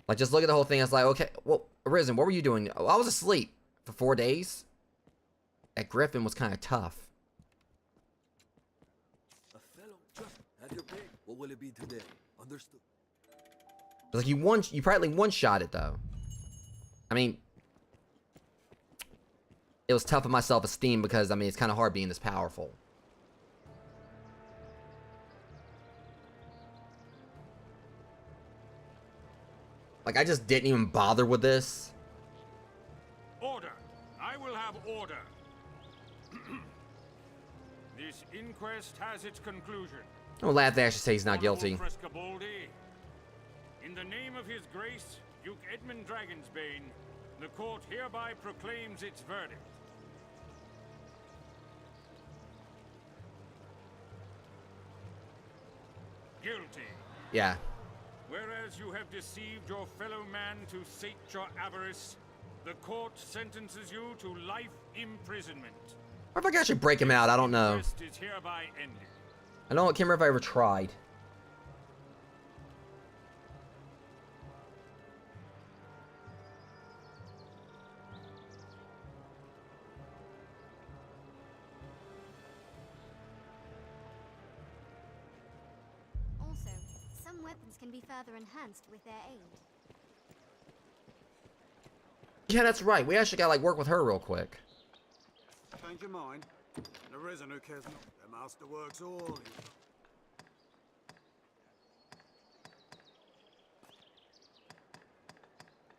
[SPEAKER 1] Like just look at the whole thing. It's like, okay, well, Arisen, what were you doing? Oh, I was asleep for 4 days. That griffin was kind of tough.
[SPEAKER 4] A fellow, just have your pick. What will it be today? Understood.
[SPEAKER 1] It's like you probably one-shot it though. I mean, it was tough on my self-esteem because I mean it's kind of hard being this powerful. Like I just didn't even bother with this.
[SPEAKER 14] Order! I will have order. This inquest has its conclusion.
[SPEAKER 1] I'm glad they actually say he's not guilty.
[SPEAKER 14] Frescobaldi, in the name of His Grace, Duke Edmund Dragonsbane, the court hereby proclaims its verdict. Guilty.
[SPEAKER 1] Yeah.
[SPEAKER 14] Whereas you have deceived your fellow man to sate your avarice, the court sentences you to life imprisonment.
[SPEAKER 1] Or if I could actually break him out, I don't know.
[SPEAKER 14] Inquest is hereby ended.
[SPEAKER 1] I can't remember if I ever tried.
[SPEAKER 2] Also, some weapons can be further enhanced with their aid.
[SPEAKER 1] Yeah, that's right. We actually gotta like work with her real quick.
[SPEAKER 9] Change your mind. The Arisen who cares not. The master works all.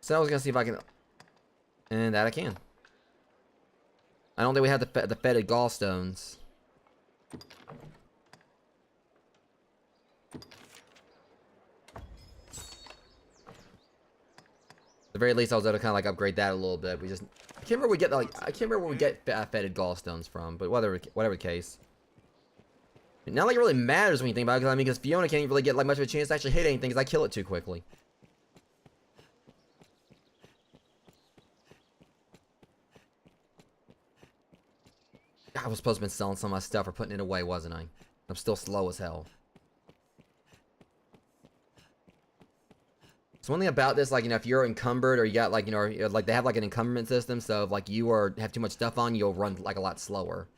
[SPEAKER 1] So I was gonna see if I can, and that I can. I don't think we have the fetid gallstones. At the very least, I was able to kind of like upgrade that a little bit. I can't remember we get like I can't remember where we get fetid gallstones from, but whatever the case. Not like it really matters when you think about it, because I mean, because Fiona can't even really get like much of a chance to actually hit anything, because I kill it too quickly. I was supposed to be selling some of my stuff or putting it away, wasn't I? I'm still slow as hell. So one thing about this, like, you know, if you're encumbered or you got like, you know, like they have like an encumberment system, so if like you have too much stuff on, you'll run like a lot slower.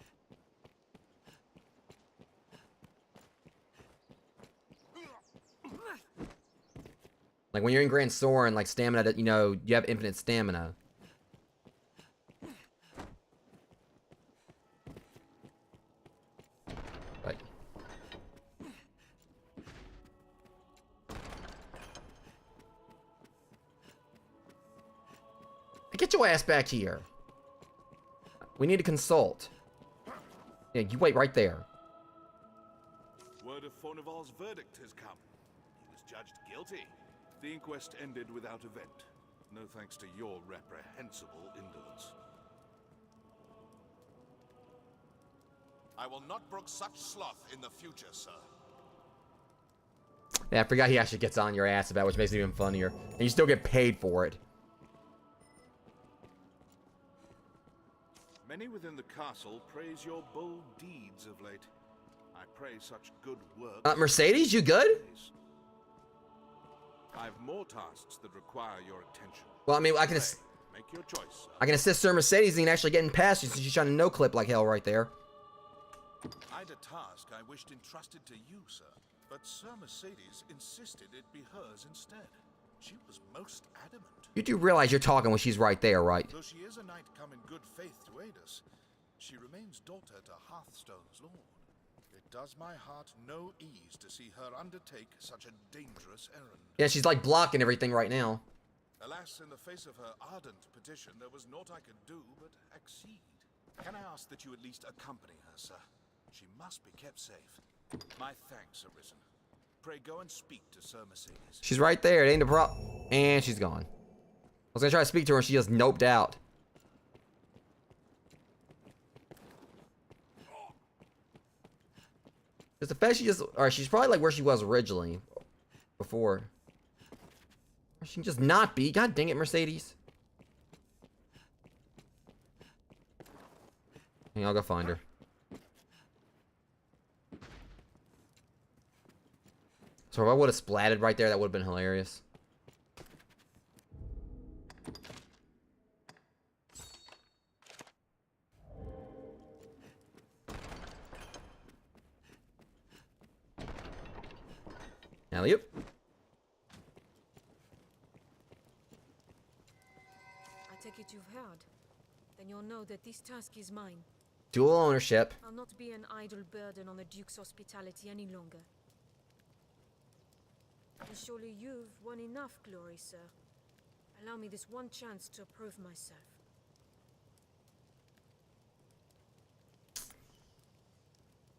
[SPEAKER 1] Like when you're in Grand Soren, like stamina, you know, you have infinite stamina. Like, get your ass back here. We need to consult. Yeah, you wait right there.
[SPEAKER 7] Word of Fornival's verdict has come. He was judged guilty. The inquest ended without event. No thanks to your reprehensible indolence. I will not brook such sloth in the future, sir.
[SPEAKER 1] Yeah, I forgot he actually gets on your ass about, which makes it even funnier. And you still get paid for it.
[SPEAKER 7] Many within the castle praise your bold deeds of late. I pray such good work.
[SPEAKER 1] Mercedes, you good?
[SPEAKER 7] I've more tasks that require your attention.
[SPEAKER 1] Well, I mean, I can
[SPEAKER 7] Make your choice, sir.
[SPEAKER 1] I can assist Sir Mercedes in actually getting past you since she's trying to no-clip like hell right there.
[SPEAKER 7] I'd a task I wished entrusted to you, sir. But Sir Mercedes insisted it be hers instead. She was most adamant.
[SPEAKER 1] You do realize you're talking when she's right there, right?
[SPEAKER 7] Though she is a knight come in good faith to aid us, she remains daughter to Hearthstone's lord. It does my heart no ease to see her undertake such a dangerous errand.
[SPEAKER 1] Yeah, she's like blocking everything right now.
[SPEAKER 7] Alas, in the face of her ardent petition, there was naught I could do but accede. Can I ask that you at least accompany her, sir? She must be kept safe. My thanks, Arisen. Pray go and speak to Sir Mercedes.
[SPEAKER 1] She's right there. It ain't a problem. And she's gone. I was gonna try to speak to her and she just noped out. Just the fact she just... Alright, she's probably like where she was originally. Before. She can just not be. God dang it, Mercedes. Yeah, I'll go find her. So if I would have splatted right there, that would have been hilarious. Alley-oop.
[SPEAKER 15] I take it you've heard. Then you'll know that this task is mine.
[SPEAKER 1] Dual ownership.
[SPEAKER 15] I'll not be an idle burden on the Duke's hospitality any longer. And surely you've won enough glory, sir. Allow me this one chance to prove myself.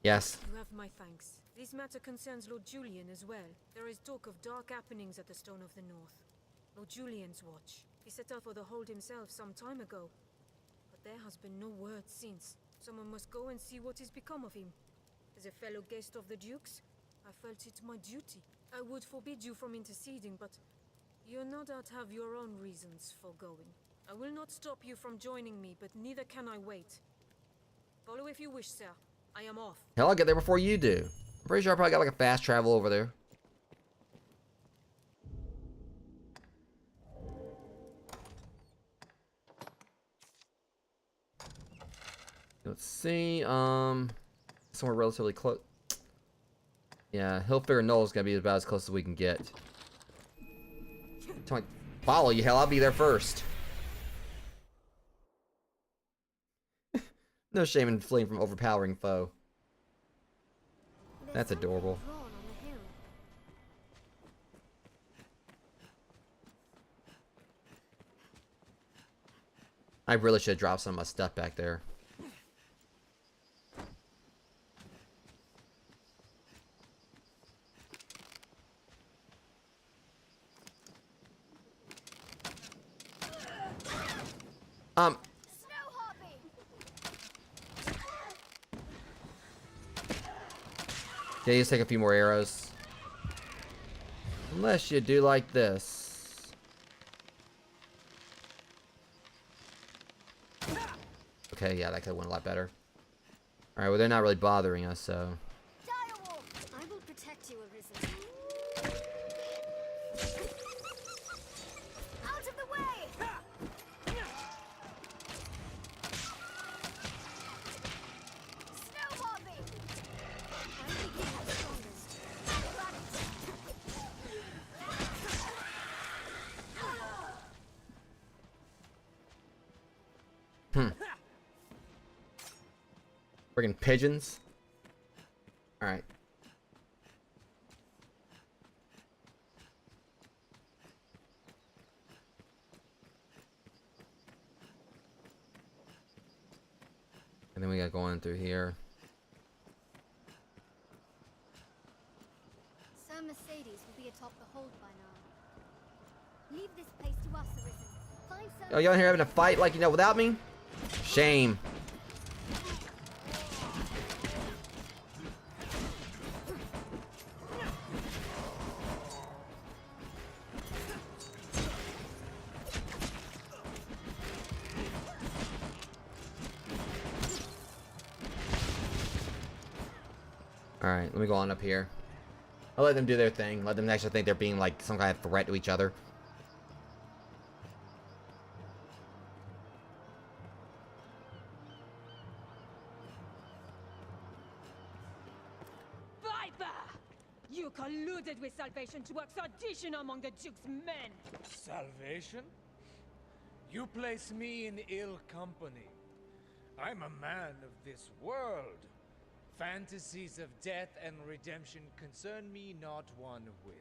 [SPEAKER 1] Yes.
[SPEAKER 15] You have my thanks. This matter concerns Lord Julian as well. There is talk of dark happenings at the Stone of the North. Lord Julian's watch. He set out for the hold himself some time ago. But there has been no word since. Someone must go and see what has become of him. As a fellow guest of the Duke's, I felt it my duty. I would forbid you from interceding, but you no doubt have your own reasons for going. I will not stop you from joining me, but neither can I wait. Follow if you wish, sir. I am off.
[SPEAKER 1] Hell, I'll get there before you do. I'm pretty sure I probably got like a fast travel over there. Let's see, somewhere relatively close. Yeah, Hillfair Knoll's gonna be about as close as we can get. Tell me, follow you, hell, I'll be there first. No shame in fleeing from overpowering foe. That's adorable. I really should have dropped some of my stuff back there. Yeah, you just take a few more arrows. Unless you do like this. Okay, yeah, that could have went a lot better. Alright, well, they're not really bothering us, so...
[SPEAKER 2] I will protect you, Arisen. Out of the way!
[SPEAKER 1] Friggin' pigeons. Alright. And then we got going through here.
[SPEAKER 2] Sir Mercedes will be atop the hold by now. Leave this place to us, Arisen. Find Sir
[SPEAKER 1] Oh, y'all here having a fight like you know without me? Shame. Alright, let me go on up here. I'll let them do their thing. Let them actually think they're being like some kind of threat to each other.
[SPEAKER 16] Viper! You colluded with Salvation to work sedition among the Duke's men!
[SPEAKER 3] Salvation? You place me in ill company. I'm a man of this world. Fantasies of death and redemption concern me not one whit.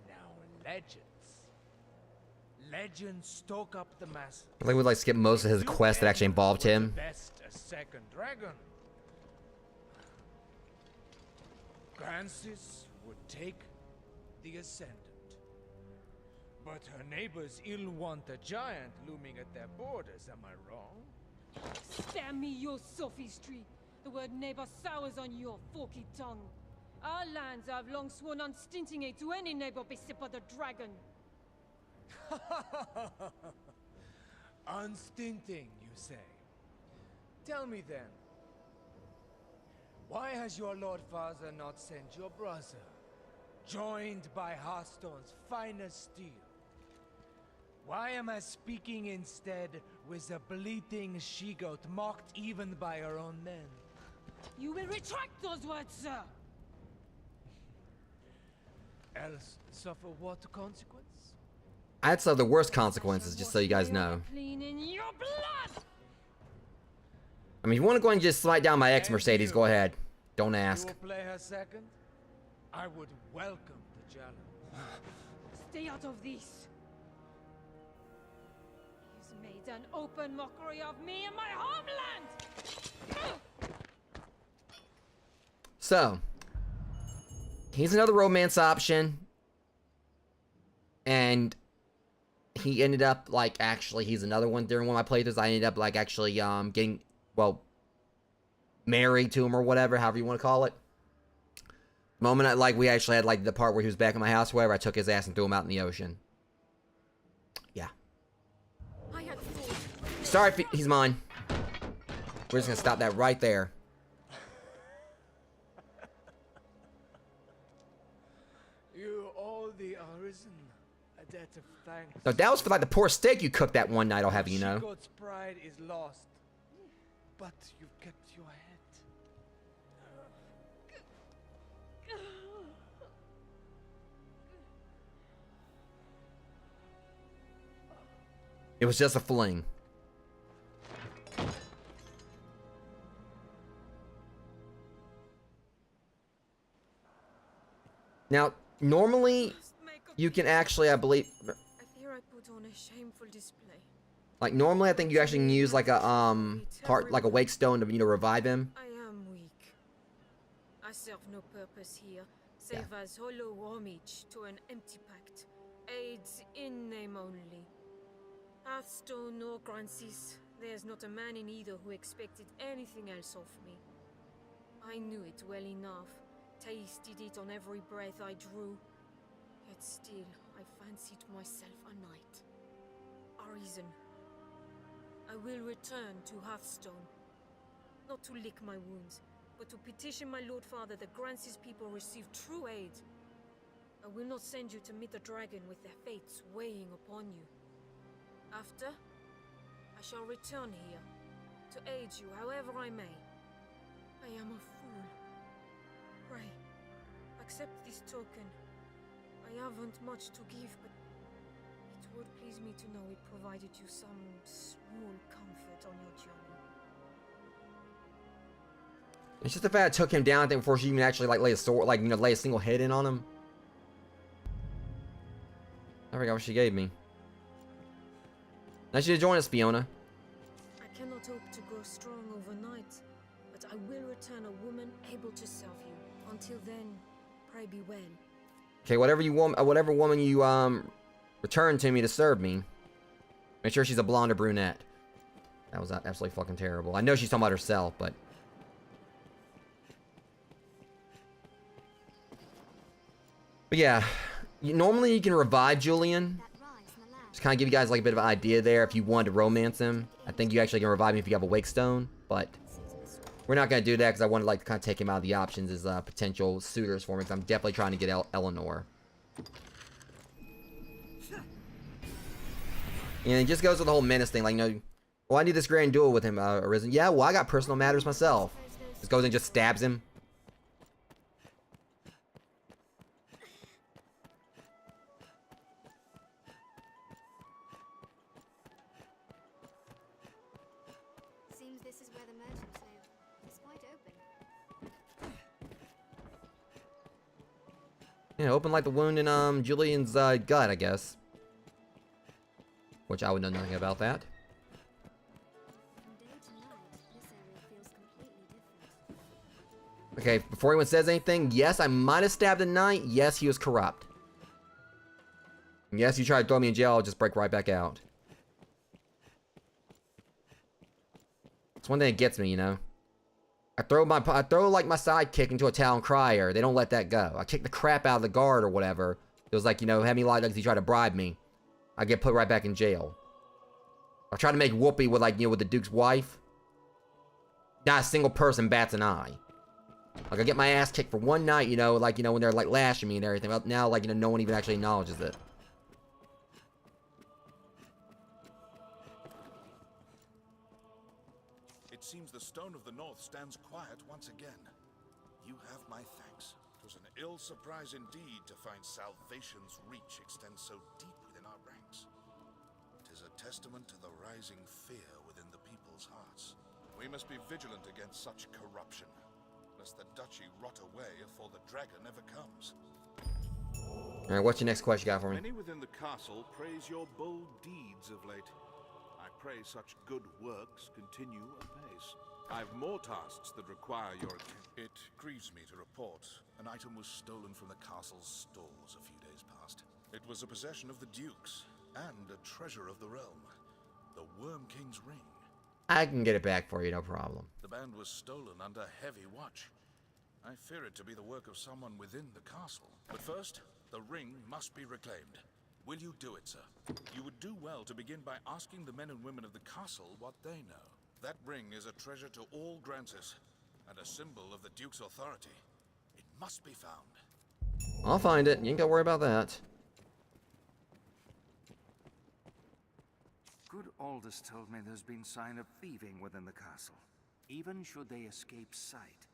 [SPEAKER 3] Now legends. Legends stoke up the masses.
[SPEAKER 1] I think we'd like skip most of his quest that actually involved him.
[SPEAKER 3] Best a second dragon. Gransys would take the Ascendant. But her neighbors ill want a giant looming at their borders, am I wrong?
[SPEAKER 16] Spare me your sophistry. The word neighbor sours on your forky tongue. Our lands have long sworn unstinting aid to any neighbor beset by the dragon.
[SPEAKER 3] Unstinting, you say? Tell me then, why has your Lord Father not sent your brother, joined by Hearthstone's finest steel? Why am I speaking instead with a bleating she-goat mocked even by her own men?
[SPEAKER 16] You will retract those words, sir!
[SPEAKER 3] Else suffer what consequence?
[SPEAKER 1] I'd say the worst consequences, just so you guys know.
[SPEAKER 16] Clean in your blood!
[SPEAKER 1] I mean, if you want to go and just slide down my ex Mercedes, go ahead. Don't ask.
[SPEAKER 3] You will play her second? I would welcome the challenge.
[SPEAKER 16] Stay out of this. He's made an open mockery of me and my homeland!
[SPEAKER 1] So, he's another romance option. And he ended up, like, actually, he's another one. During one of my playthroughs, I ended up, like, actually, getting, well, married to him or whatever, however you want to call it. The moment we actually had, like, the part where he was back in my house, wherever, I took his ass and threw him out in the ocean. Yeah. Sorry if he's mine. We're just gonna stop that right there.
[SPEAKER 3] You owe the Arisen a debt of thanks.
[SPEAKER 1] No, that was for, like, the poor steak you cooked that one night, I'll have you know.
[SPEAKER 3] She-goat's pride is lost, but you've kept your head.
[SPEAKER 1] It was just a fling. Now, normally, you can actually, I believe,
[SPEAKER 15] I fear I put on a shameful display.
[SPEAKER 1] like, normally I think you actually can use, like, a, like a wake stone to, you know, revive him.
[SPEAKER 15] I am weak. I serve no purpose here, save as hollow homage to an empty pact. Aids in name only. Hearthstone or Gransys, there's not a man in either who expected anything else of me. I knew it well enough, tasted it on every breath I drew, yet still I fancied myself a knight. Arisen. I will return to Hearthstone, not to lick my wounds, but to petition my Lord Father that Gransys people receive true aid. I will not send you to meet the dragon with their fates weighing upon you. After, I shall return here, to aid you however I may. I am a fool. Pray, accept this token. I haven't much to give, but it would please me to know it provided you some small comfort on your journey.
[SPEAKER 1] It's just the fact I took him down, I think, before she even actually, like, lay a sword, like, you know, lay a single hit in on him. I forgot what she gave me. Nice of you to join us, Fiona.
[SPEAKER 15] I cannot hope to grow strong overnight, but I will return a woman able to serve you. Until then, pray be well.
[SPEAKER 1] Okay, whatever woman you return to me to serve me, make sure she's a blonde or brunette. That was absolutely fucking terrible. I know she's talking about herself, but yeah, normally you can revive Julian. Just kind of give you guys like a bit of an idea there if you wanted to romance him. I think you actually can revive him if you have a wake stone, but We're not going to do that because I want to like kind of take him out of the options as potential suitors for me, because I'm definitely trying to get Eleanor. And it just goes with the whole menace thing, like, you know, well, I need this grand duel with him, Arisen. Yeah, well, I got personal matters myself. Just goes and just stabs him.
[SPEAKER 2] Seems this is where the merchants live. It's quite open.
[SPEAKER 1] Yeah, open like the wound in Julian's gut, I guess. Which I would know nothing about that. Okay, before anyone says anything, yes, I might have stabbed a knight. Yes, he was corrupt. And yes, you tried to throw me in jail, I'll just break right back out. It's one thing that gets me, you know. I throw like my sidekick into a town crier. They don't let that go. I kick the crap out of the guard or whatever. It was like, you know, had me locked up because he tried to bribe me. I get put right back in jail. I try to make whoopee with, like, you know, with the Duke's wife. Not a single person bats an eye. Like, I get my ass kicked for one night, you know, like, you know, when they're, like, lashing me and everything. Well, now, like, you know, no one even actually acknowledges it.
[SPEAKER 7] It seems the Stone of the North stands quiet once again. You have my thanks. It was an ill surprise indeed to find salvation's reach extend so deep within our ranks. It is a testament to the rising fear within the people's hearts. We must be vigilant against such corruption, lest the duchy rot away afore the dragon ever comes.
[SPEAKER 1] Alright, what's your next question you got for me?
[SPEAKER 7] Many within the castle praise your bold deeds of late. I pray such good works continue apace. I've more tasks that require your attention. It grieves me to report an item was stolen from the castle's stalls a few days past. It was a possession of the Duke's and a treasure of the realm, the Worm King's ring.
[SPEAKER 1] I can get it back for you, no problem.
[SPEAKER 7] The band was stolen under heavy watch. I fear it to be the work of someone within the castle. But first, the ring must be reclaimed. Will you do it, sir? You would do well to begin by asking the men and women of the castle what they know. That ring is a treasure to all Gransys, and a symbol of the Duke's authority. It must be found.
[SPEAKER 1] I'll find it. You ain't gotta worry about that.
[SPEAKER 17] Good Aldous told me there's been sign of thieving within the castle. Even should they escape sight,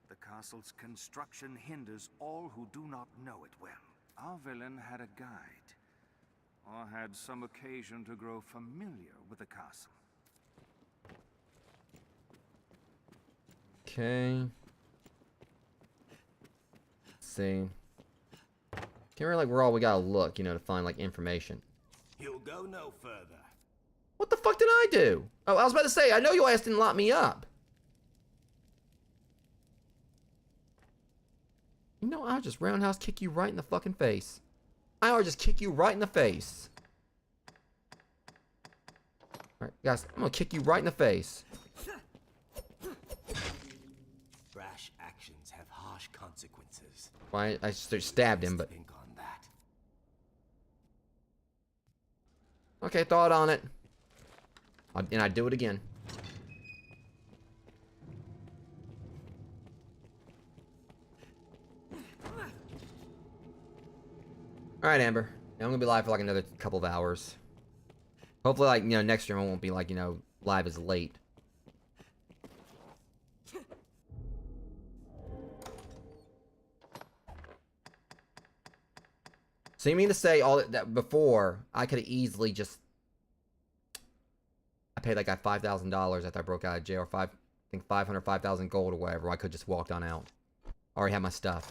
[SPEAKER 17] the castle's construction hinders all who do not know it well. Our villain had a guide, or had some occasion to grow familiar with the castle.
[SPEAKER 1] Okay. Let's see. Can't really, like, where all we gotta look, you know, to find, like, information.
[SPEAKER 18] You'll go no further.
[SPEAKER 1] What the fuck did I do? Oh, I was about to say, I know your ass didn't lock me up. You know, I'll just roundhouse kick you right in the fucking face. I'll just kick you right in the face. Alright, guys, I'm gonna kick you right in the face.
[SPEAKER 18] Brash actions have harsh consequences.
[SPEAKER 1] Why, I just stabbed him, but...
[SPEAKER 18] Think on that.
[SPEAKER 1] Okay, thought on it. And I'd do it again. Alright, Amber. I'm gonna be live for like another couple of hours. Hopefully, like, you know, next stream I won't be, like, you know, live as late. So you mean to say all that before, I could have easily just... I paid that guy $5,000 after I broke out of jail, or I think 5,000 gold or whatever. I could just walked on out. I already had my stuff.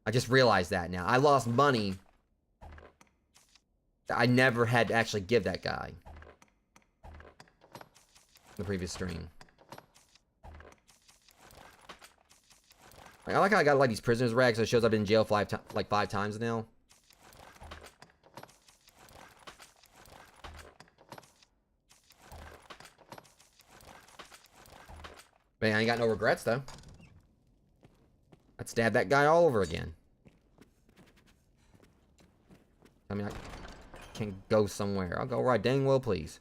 [SPEAKER 1] I just realized that now. I lost money that I never had to actually give that guy. The previous stream. Like, I like how I got like these prisoners rags, so it shows I've been in jail for like 5 times now. Man, I ain't got no regrets, though. I'd stab that guy all over again. I mean, I can go somewhere. I'll go right dang well, please.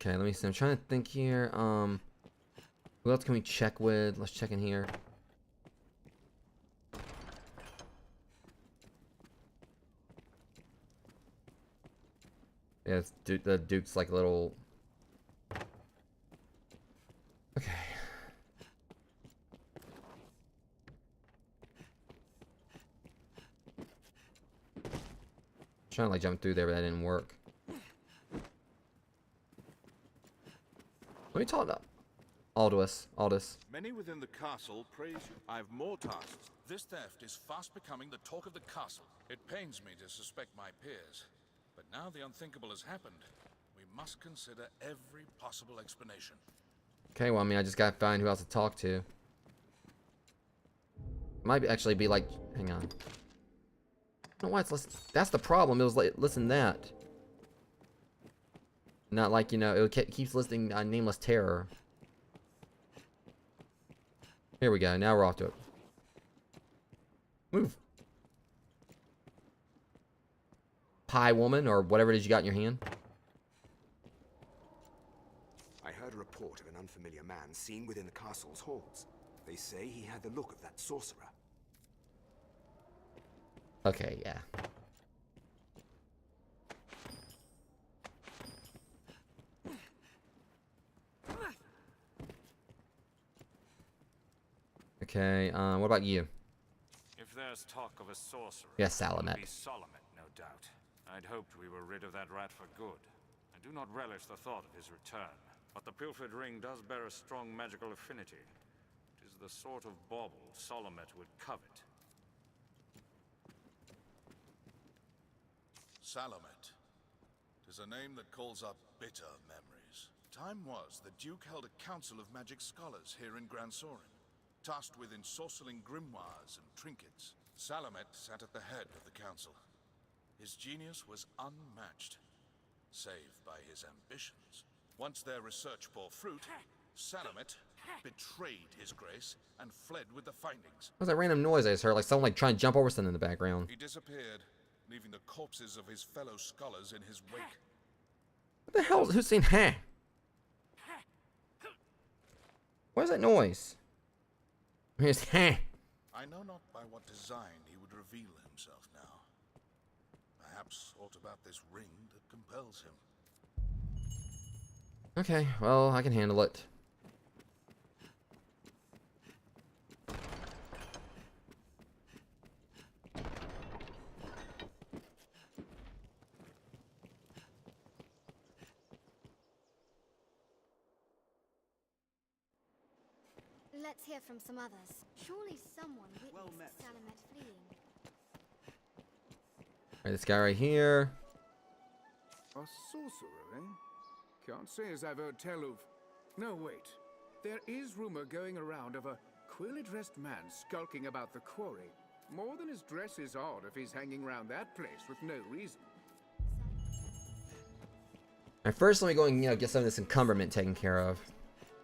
[SPEAKER 1] Okay, let me see. I'm trying to think here. Who else can we check with? Let's check in here. Yeah, it's the Duke's like a little. Okay. Trying to like jump through there, but that didn't work. Let me talk to Aldous.
[SPEAKER 7] Many within the castle praise you. I have more tasks. This theft is fast becoming the talk of the castle. It pains me to suspect my peers, but now the unthinkable has happened. We must consider every possible explanation.
[SPEAKER 1] Okay, well, I mean, I just gotta find who else to talk to. Might actually be like, hang on. I don't know why it's listen. That's the problem. It was like, listen that. Not like, you know, it keeps listing Nameless Terror. Here we go. Now we're off to it. Move. Pie woman, or whatever it is you got in your hand.
[SPEAKER 19] I heard a report of an unfamiliar man seen within the castle's halls. They say he had the look of that sorcerer.
[SPEAKER 1] Okay, yeah. Okay, what about you?
[SPEAKER 14] If there's talk of a sorcerer,
[SPEAKER 1] Yes, Salamet.
[SPEAKER 14] it will be Salamet, no doubt. I'd hoped we were rid of that rat for good. I do not relish the thought of his return, but the pilfered ring does bear a strong magical affinity. It is the sort of bauble Salamet would covet.
[SPEAKER 7] Salamet. 'Tis a name that calls up bitter memories. Time was the Duke held a council of magic scholars here in Gransys, tasked with ensorceling grimoires and trinkets. Salamet sat at the head of the council. His genius was unmatched, save by his ambitions. Once their research bore fruit, Salamet betrayed his grace and fled with the findings.
[SPEAKER 1] What was that random noise I just heard? Like someone like trying to jump over something in the background.
[SPEAKER 7] He disappeared, leaving the corpses of his fellow scholars in his wake.
[SPEAKER 1] What the hell? Who's saying "huh"? What is that noise? Here's "huh".
[SPEAKER 7] I know not by what design he would reveal himself now. Perhaps aught about this ring that compels him.
[SPEAKER 1] Okay, well, I can handle it.
[SPEAKER 2] Let's hear from some others. Surely someone witnessed Salamet fleeing.
[SPEAKER 1] Alright, this guy right here.
[SPEAKER 3] A sorcerer, eh? Can't say as I've heard tell of... No, wait. There is rumor going around of a queerly dressed man skulking about the quarry. More than his dress is odd if he's hanging around that place with no reason.
[SPEAKER 1] Alright, first let me go and, you know, get some of this encumberment taken care of.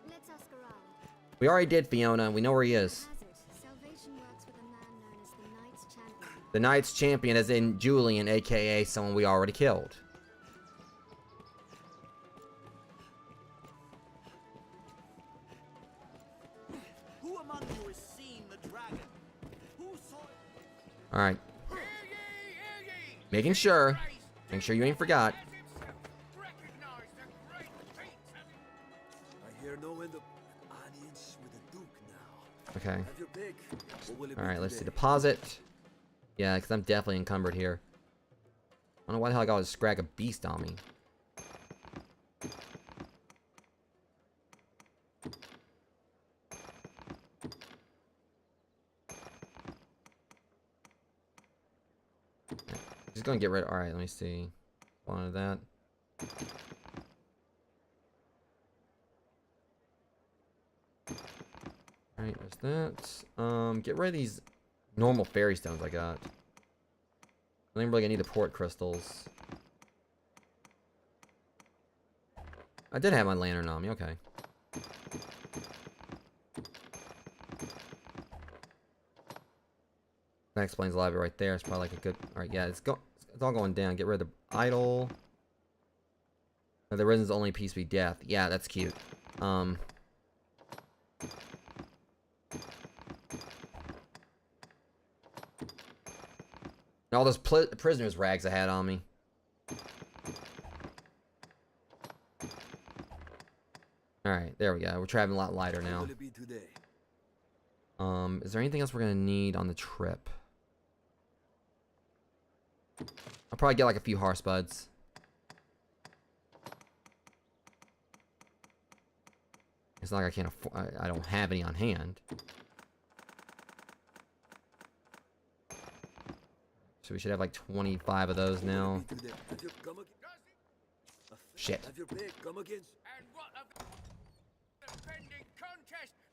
[SPEAKER 2] Let's ask around.
[SPEAKER 1] We already did, Fiona. We know where he is.
[SPEAKER 2] Salvation works with a man known as the Knight's Champion.
[SPEAKER 1] The Knight's Champion, as in Julian, aka someone we already killed.
[SPEAKER 6] Who among you has seen the dragon? Who saw it?
[SPEAKER 1] Alright. Making sure. Make sure you ain't forgot.
[SPEAKER 4] I hear no end of audience with the Duke now.
[SPEAKER 1] Okay.
[SPEAKER 4] Have your pick. What will it be
[SPEAKER 1] Alright, let's see.
[SPEAKER 4] today?
[SPEAKER 1] Deposit. Yeah, because I'm definitely encumbered here. I don't know why the hell I got to scrag a beast on me. Just gonna get rid of. Alright, let me see. One of that. Alright, there's that. Get rid of these normal fairy stones I got. I think really gonna need the port crystals. I did have my lantern on me, okay. That explains a lot of it right there. It's probably like a good. Alright, yeah, it's all going down. Get rid of the idol. The Arisen's only peace be death. Yeah, that's cute. And all those prisoners' rags I had on me. Alright, there we go. We're traveling a lot lighter now. Is there anything else we're gonna need on the trip? I'll probably get like a few horse buds. It's not like I can't afford. I don't have any on hand. So we should have like 25 of those now. Shit.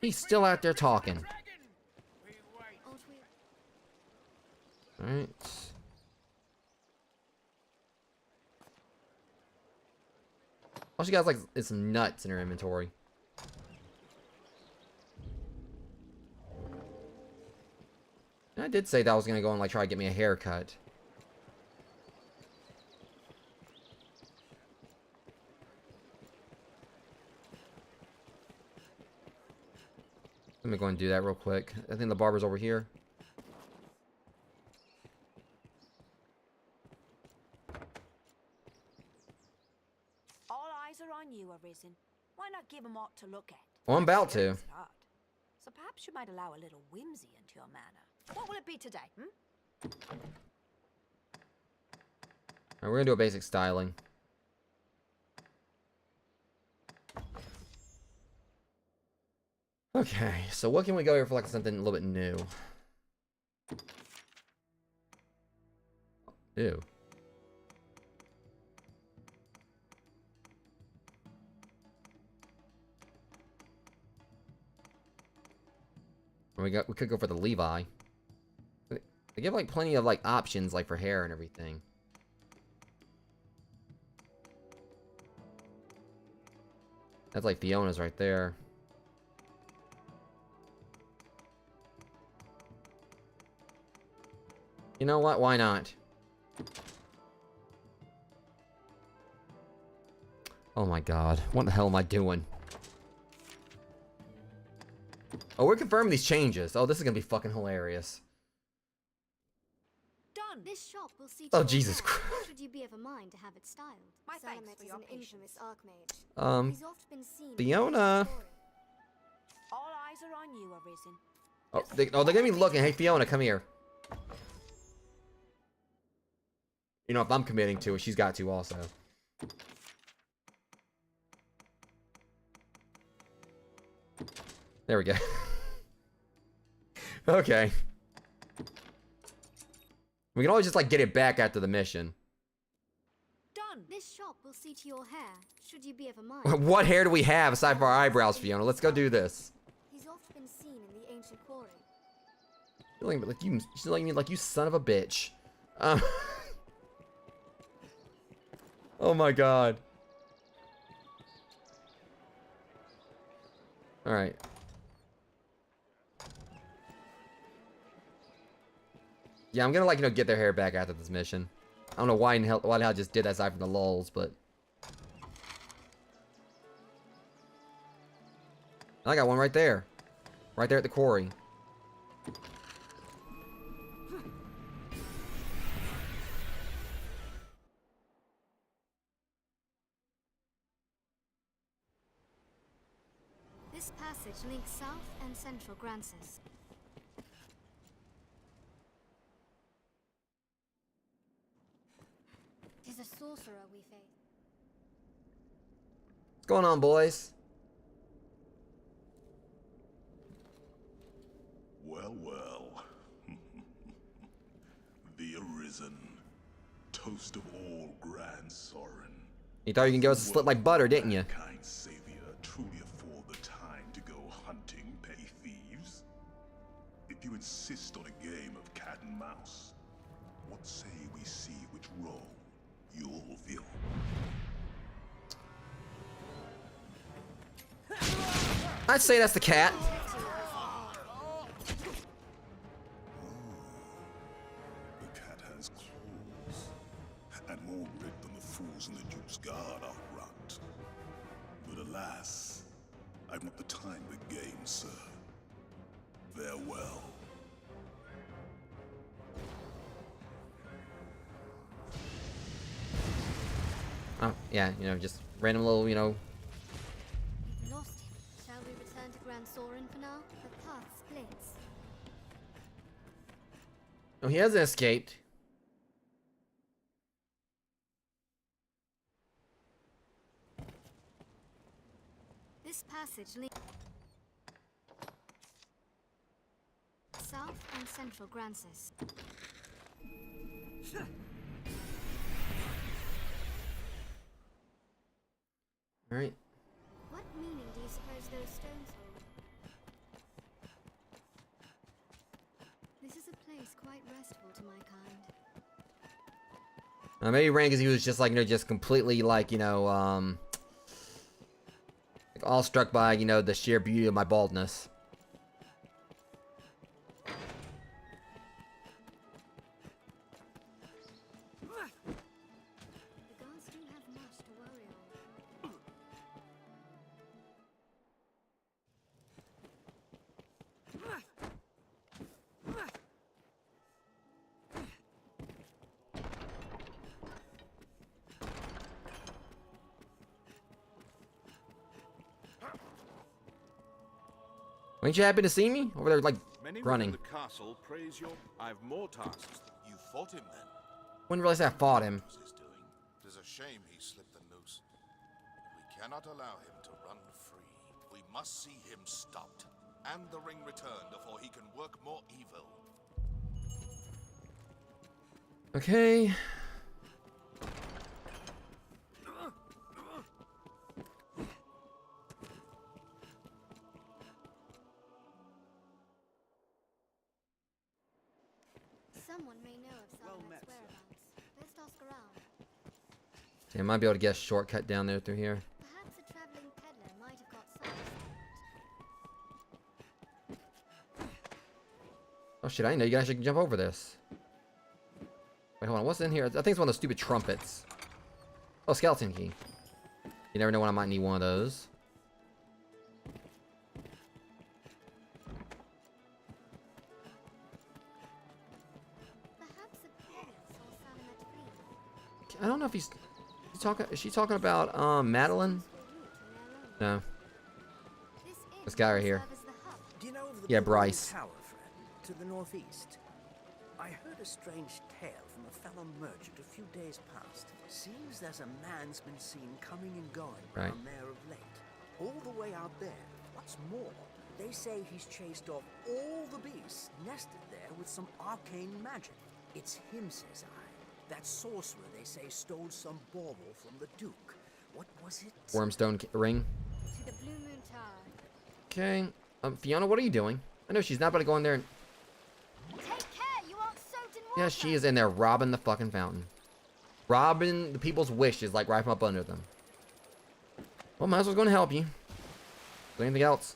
[SPEAKER 1] He's still out there talking. Alright. All she got is some nuts in her inventory. And I did say that I was gonna go and like try to get me a haircut. Let me go and do that real quick. I think the barber's over here.
[SPEAKER 20] All eyes are on you, Arisen. Why not give them aught to look at?
[SPEAKER 1] Well, I'm about to.
[SPEAKER 20] So perhaps you might allow a little whimsy into your manner. What will it be today,
[SPEAKER 1] Alright, we're gonna do a basic styling. Okay, so what can we go here for like something a little bit new? Ew. We could go for the Levi. They give like plenty of like options like for hair and everything. That's like Fiona's right there. You know what? Why not? Oh my god. What the hell am I doing? Oh, we're confirming these changes. Oh, this is gonna be fucking hilarious.
[SPEAKER 2] Done. This shop will see
[SPEAKER 1] Oh, Jesus Christ.
[SPEAKER 2] Should you be of a mind to have it styled?
[SPEAKER 20] My thanks
[SPEAKER 2] Salamet
[SPEAKER 20] for
[SPEAKER 2] is
[SPEAKER 20] your
[SPEAKER 2] an infamous archmage.
[SPEAKER 1] Um,
[SPEAKER 2] He's oft been seen
[SPEAKER 1] Fiona.
[SPEAKER 20] All eyes are on you, Arisen.
[SPEAKER 1] Oh, they're gonna be looking. Hey, Fiona, come here. You know, if I'm committing to it, she's got to also. There we go. Okay. We can always just like get it back after the mission.
[SPEAKER 2] Done. This shop will see to your hair. Should you be of a mind?
[SPEAKER 1] What hair do we have aside from our eyebrows, Fiona? Let's go do this.
[SPEAKER 2] He's oft been seen in the ancient quarry.
[SPEAKER 1] She's like me like you son of a bitch. Oh my god. Alright. Yeah, I'm gonna like, get their hair back after this mission. I don't know why the hell I just did that aside from the lulls, but I got one right there. Right there at the quarry.
[SPEAKER 2] This passage links south and central Gransys. It is a sorcerer we face.
[SPEAKER 1] What's going on, boys?
[SPEAKER 21] Well, well. The Arisen. Toast of all Grand Sorin.
[SPEAKER 1] You thought you can give us a slip like butter, didn't you?
[SPEAKER 21] Kind savior truly afford the time to go hunting petty thieves? If you insist on a game of cat and mouse, what say we see which role you'll fill?
[SPEAKER 1] I'd say that's the cat.
[SPEAKER 21] The cat has claws, and more grit than the fools in the Duke's Guard outrun. I've not the time to game, sir. Farewell.
[SPEAKER 1] Oh, yeah, you know, just random little, you know.
[SPEAKER 2] Lost him. Shall we return to Gransys for now? The path splits.
[SPEAKER 1] Oh, he hasn't escaped.
[SPEAKER 2] This passage leads south and central Gransys.
[SPEAKER 1] All right.
[SPEAKER 2] What meaning do you suppose those stones hold? This is a place quite restful to my kind.
[SPEAKER 1] Maybe ran because he was just like, you know, just completely like, you know, like all struck by, you know, the sheer beauty of my baldness.
[SPEAKER 2] The guards don't have much to worry on.
[SPEAKER 1] Ain't you happy to see me? Over there, like,
[SPEAKER 8] Many
[SPEAKER 1] running.
[SPEAKER 8] within the castle praise your... I've more tasks.
[SPEAKER 7] You fought him then?
[SPEAKER 1] Wouldn't realize I fought him.
[SPEAKER 7] What was his doing? It is a shame he slipped the noose. We cannot allow him to run free. We must see him stopped, and the ring returned before he can work more evil.
[SPEAKER 1] Okay.
[SPEAKER 2] Someone may know of Salman's whereabouts. Let's ask around.
[SPEAKER 1] See, I might be able to get a shortcut down there through here.
[SPEAKER 2] Perhaps a traveling peddler might have got some.
[SPEAKER 1] Oh shit, I didn't know you guys can jump over this. Wait, hold on, what's in here? I think it's one of those stupid trumpets. Oh, skeleton key. You never know when I might need one of those.
[SPEAKER 2] Perhaps a peddler saw Salman at flee.
[SPEAKER 1] I don't know if he's talking. Is she talking about Madeline? No. This guy right here.
[SPEAKER 10] Do you know of the
[SPEAKER 1] Yeah,
[SPEAKER 10] Blue
[SPEAKER 1] Bryce.
[SPEAKER 10] Tower, friend, to the northeast? I heard a strange tale from a fellow merchant a few days past. Seems there's a man's been seen coming and going
[SPEAKER 1] Right.
[SPEAKER 10] around there of late. All the way out there. What's more, they say he's chased off all the beasts nested there with some arcane magic. It's him, says I. That sorcerer, they say, stole some bauble from the Duke. What was it?
[SPEAKER 1] Wormstone ring.
[SPEAKER 2] To the Blue Moon Tower.
[SPEAKER 1] Okay. Fiona, what are you doing? I know she's not about to go in there and...
[SPEAKER 2] Take care, you aren't soaked in water.
[SPEAKER 1] Yeah, she is in there robbing the fucking fountain. Robbing the people's wishes, like right from up under them. Well, might as well go and help you. Is there anything else?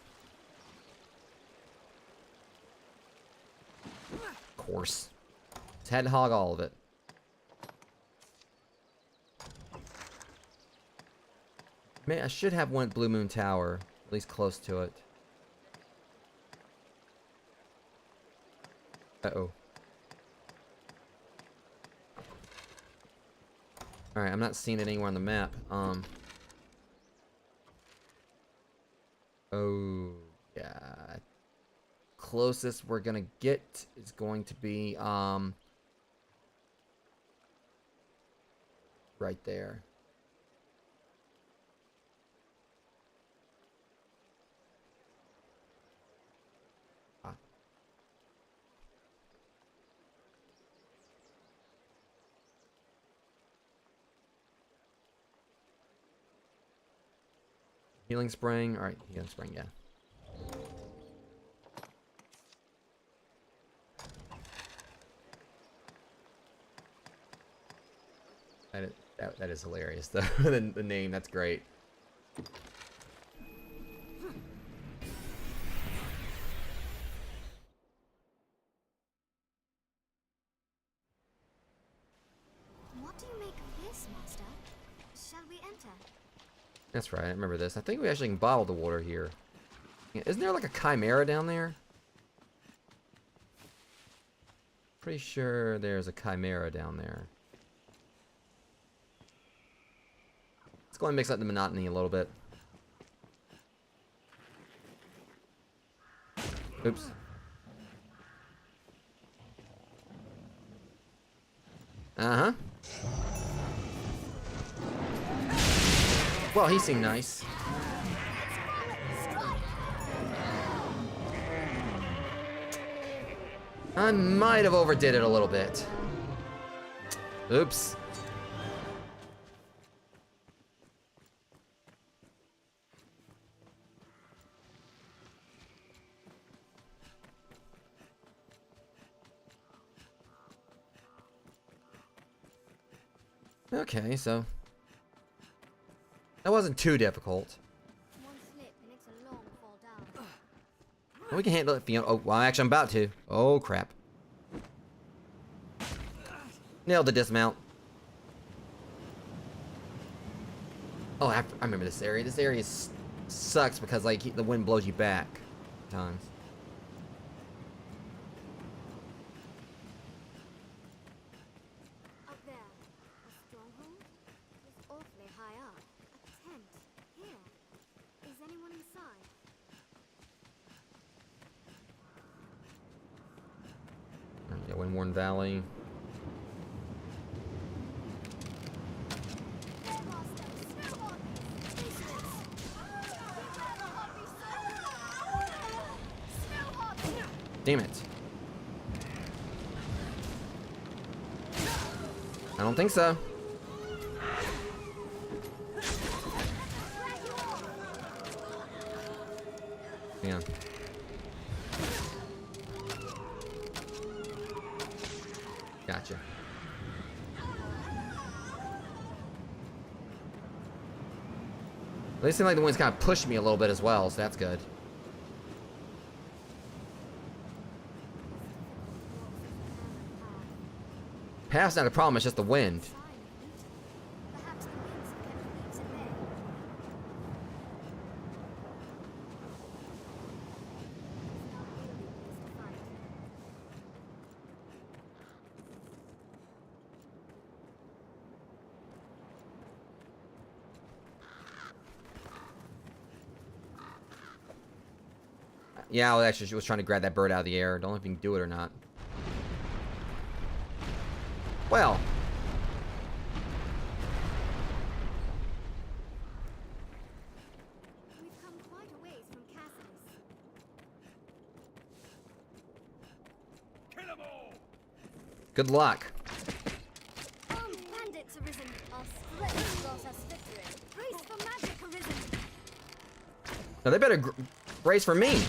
[SPEAKER 1] Of course. Just had to hog all of it. Man, I should have one at Blue Moon Tower. At least close to it. Uh-oh. Alright, I'm not seeing it anywhere on the map. Oh, yeah. Closest we're gonna get is going to be, right there. Ah. Healing spring. All right, healing spring. Yeah. That is hilarious. The name. That's great.
[SPEAKER 2] What do you make of this, Master? Shall we enter?
[SPEAKER 1] That's right. I remember this. I think we actually can bottle the water here. Yeah, isn't there like a chimera down there? Pretty sure there's a chimera down there. Let's go and mix up the monotony a little bit. Oops. Uh-huh. Well, he seemed nice. I might have overdid it a little bit. Oops. Okay, so that wasn't too difficult.
[SPEAKER 2] One slip and it's a long fall down.
[SPEAKER 1] We can handle it, Fiona. Oh, well, actually, I'm about to. Oh, crap. Nailed the dismount. Oh, I remember this area. This area sucks because, like, the wind blows you back times.
[SPEAKER 2] Up there, a stronghold? It's awfully high up. A tent. Here. Is anyone inside?
[SPEAKER 1] Yeah, Windworn Valley. Damn it. I don't think so. Yeah. Gotcha. They seem like the wind's kind of pushed me a little bit as well, so that's good. Path's not a problem, it's just the wind. Yeah, well, actually, she was trying to grab that bird out of the air. Don't know if you can do it or not. Well.
[SPEAKER 2] We've come quite a ways from Gransys.
[SPEAKER 3] Kill 'em all!
[SPEAKER 1] Good luck.
[SPEAKER 2] Armed bandits arisen. Our strength brought us victory. Praise for magic arisen.
[SPEAKER 1] Now they better brace for me.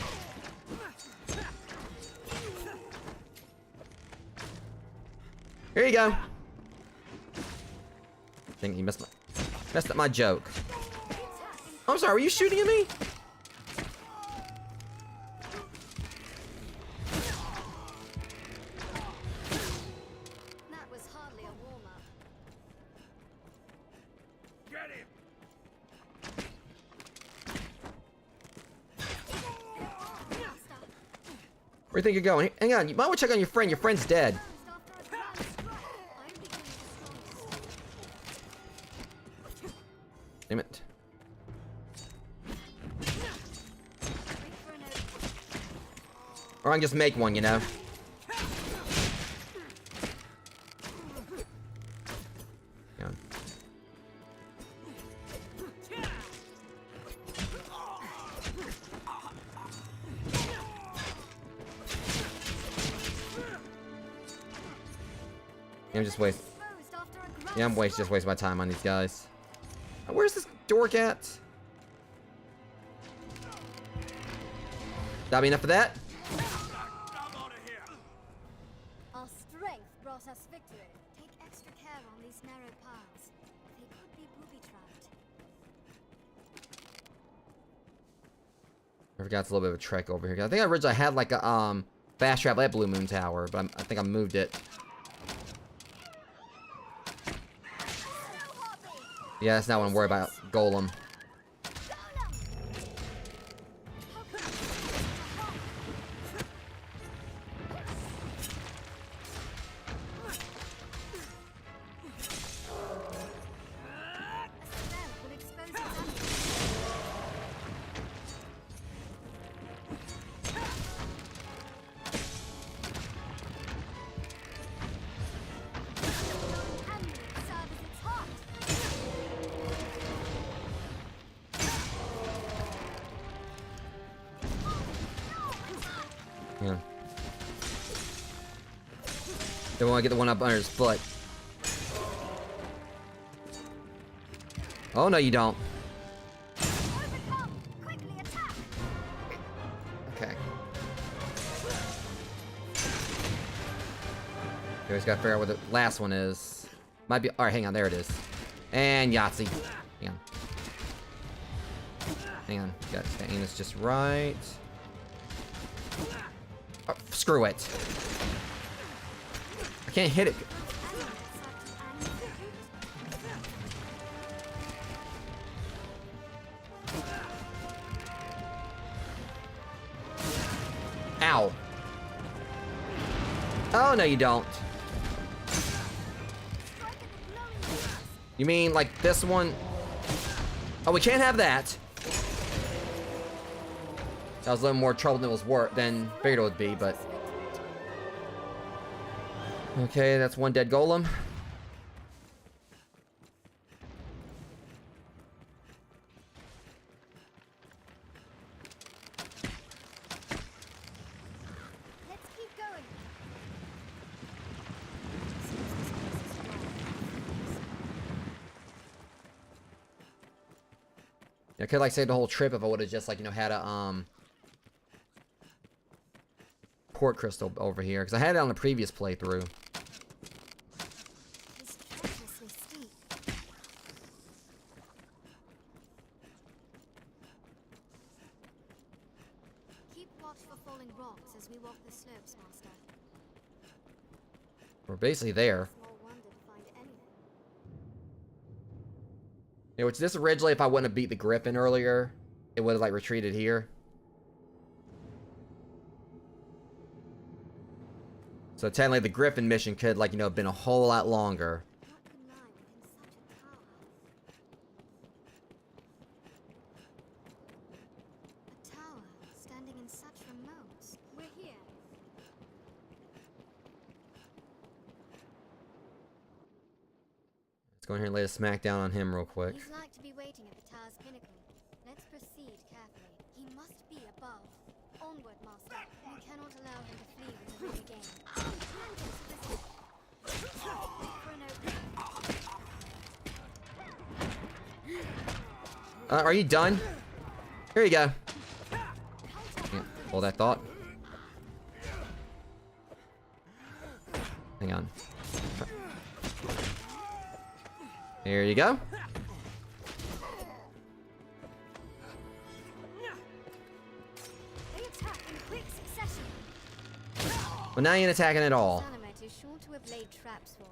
[SPEAKER 1] Here you go. I think you messed up my joke. I'm sorry, were you shooting at me?
[SPEAKER 2] That was hardly a warm-up.
[SPEAKER 3] Get him!
[SPEAKER 1] Where do you think you're going? Hang on, you might want to check on your friend. Your friend's dead. Damn it. Or I can just make one, you know? Yeah. I'm just wasting. Yeah, I'm just wasting my time on these guys. Where's this dork at? That'll be enough of that.
[SPEAKER 2] Our strength brought us victory. Take extra care on these narrow paths. They could be booby-trapped.
[SPEAKER 1] I forgot it's a little bit of a trek over here. I think I originally had like a fast travel at Blue Moon Tower, but I think I moved it. Yeah, that's not what I'm worried about. Golem. Yeah. Don't want to get the one up under his foot. Oh, no, you don't. Okay. We always gotta figure out what the last one is. Might be. Alright, hang on. There it is. And Yahtzee. Hang on. Hang on. Got to aim this just right. Oh, screw it. I can't hit it. Ow. Oh, no, you don't. You mean like this one? Oh, we can't have that. That was a little more trouble than it was worth than figured it would be, but okay, that's one dead golem.
[SPEAKER 2] Let's keep going.
[SPEAKER 1] I could like save the whole trip if I would have just like, you know, had a port crystal over here, because I had it on the previous playthrough.
[SPEAKER 2] It's treacherously steep. Keep watch for falling rocks as we walk the slopes, Master.
[SPEAKER 1] We're basically there.
[SPEAKER 2] Small wonder to find anything.
[SPEAKER 1] Yeah, which this originally, if I wouldn't have beat the griffin earlier, it would have like retreated here. So technically the griffin mission could like, you know, have been a whole lot longer.
[SPEAKER 2] What could lie within such a tower? A tower standing in such remote. We're here.
[SPEAKER 1] Let's go in here and lay a smackdown on him real quick.
[SPEAKER 2] He's like to be waiting at the tower's pinnacle. Let's proceed carefully. He must be above. Onward, Master. We cannot allow him to flee with the ring again.
[SPEAKER 1] Are you done? Here you go. Yeah, hold that thought. Hang on. Here you go.
[SPEAKER 2] They attack in quick succession.
[SPEAKER 1] Well, now you ain't attacking at all.
[SPEAKER 2] Dynamite is sure to have laid traps for us.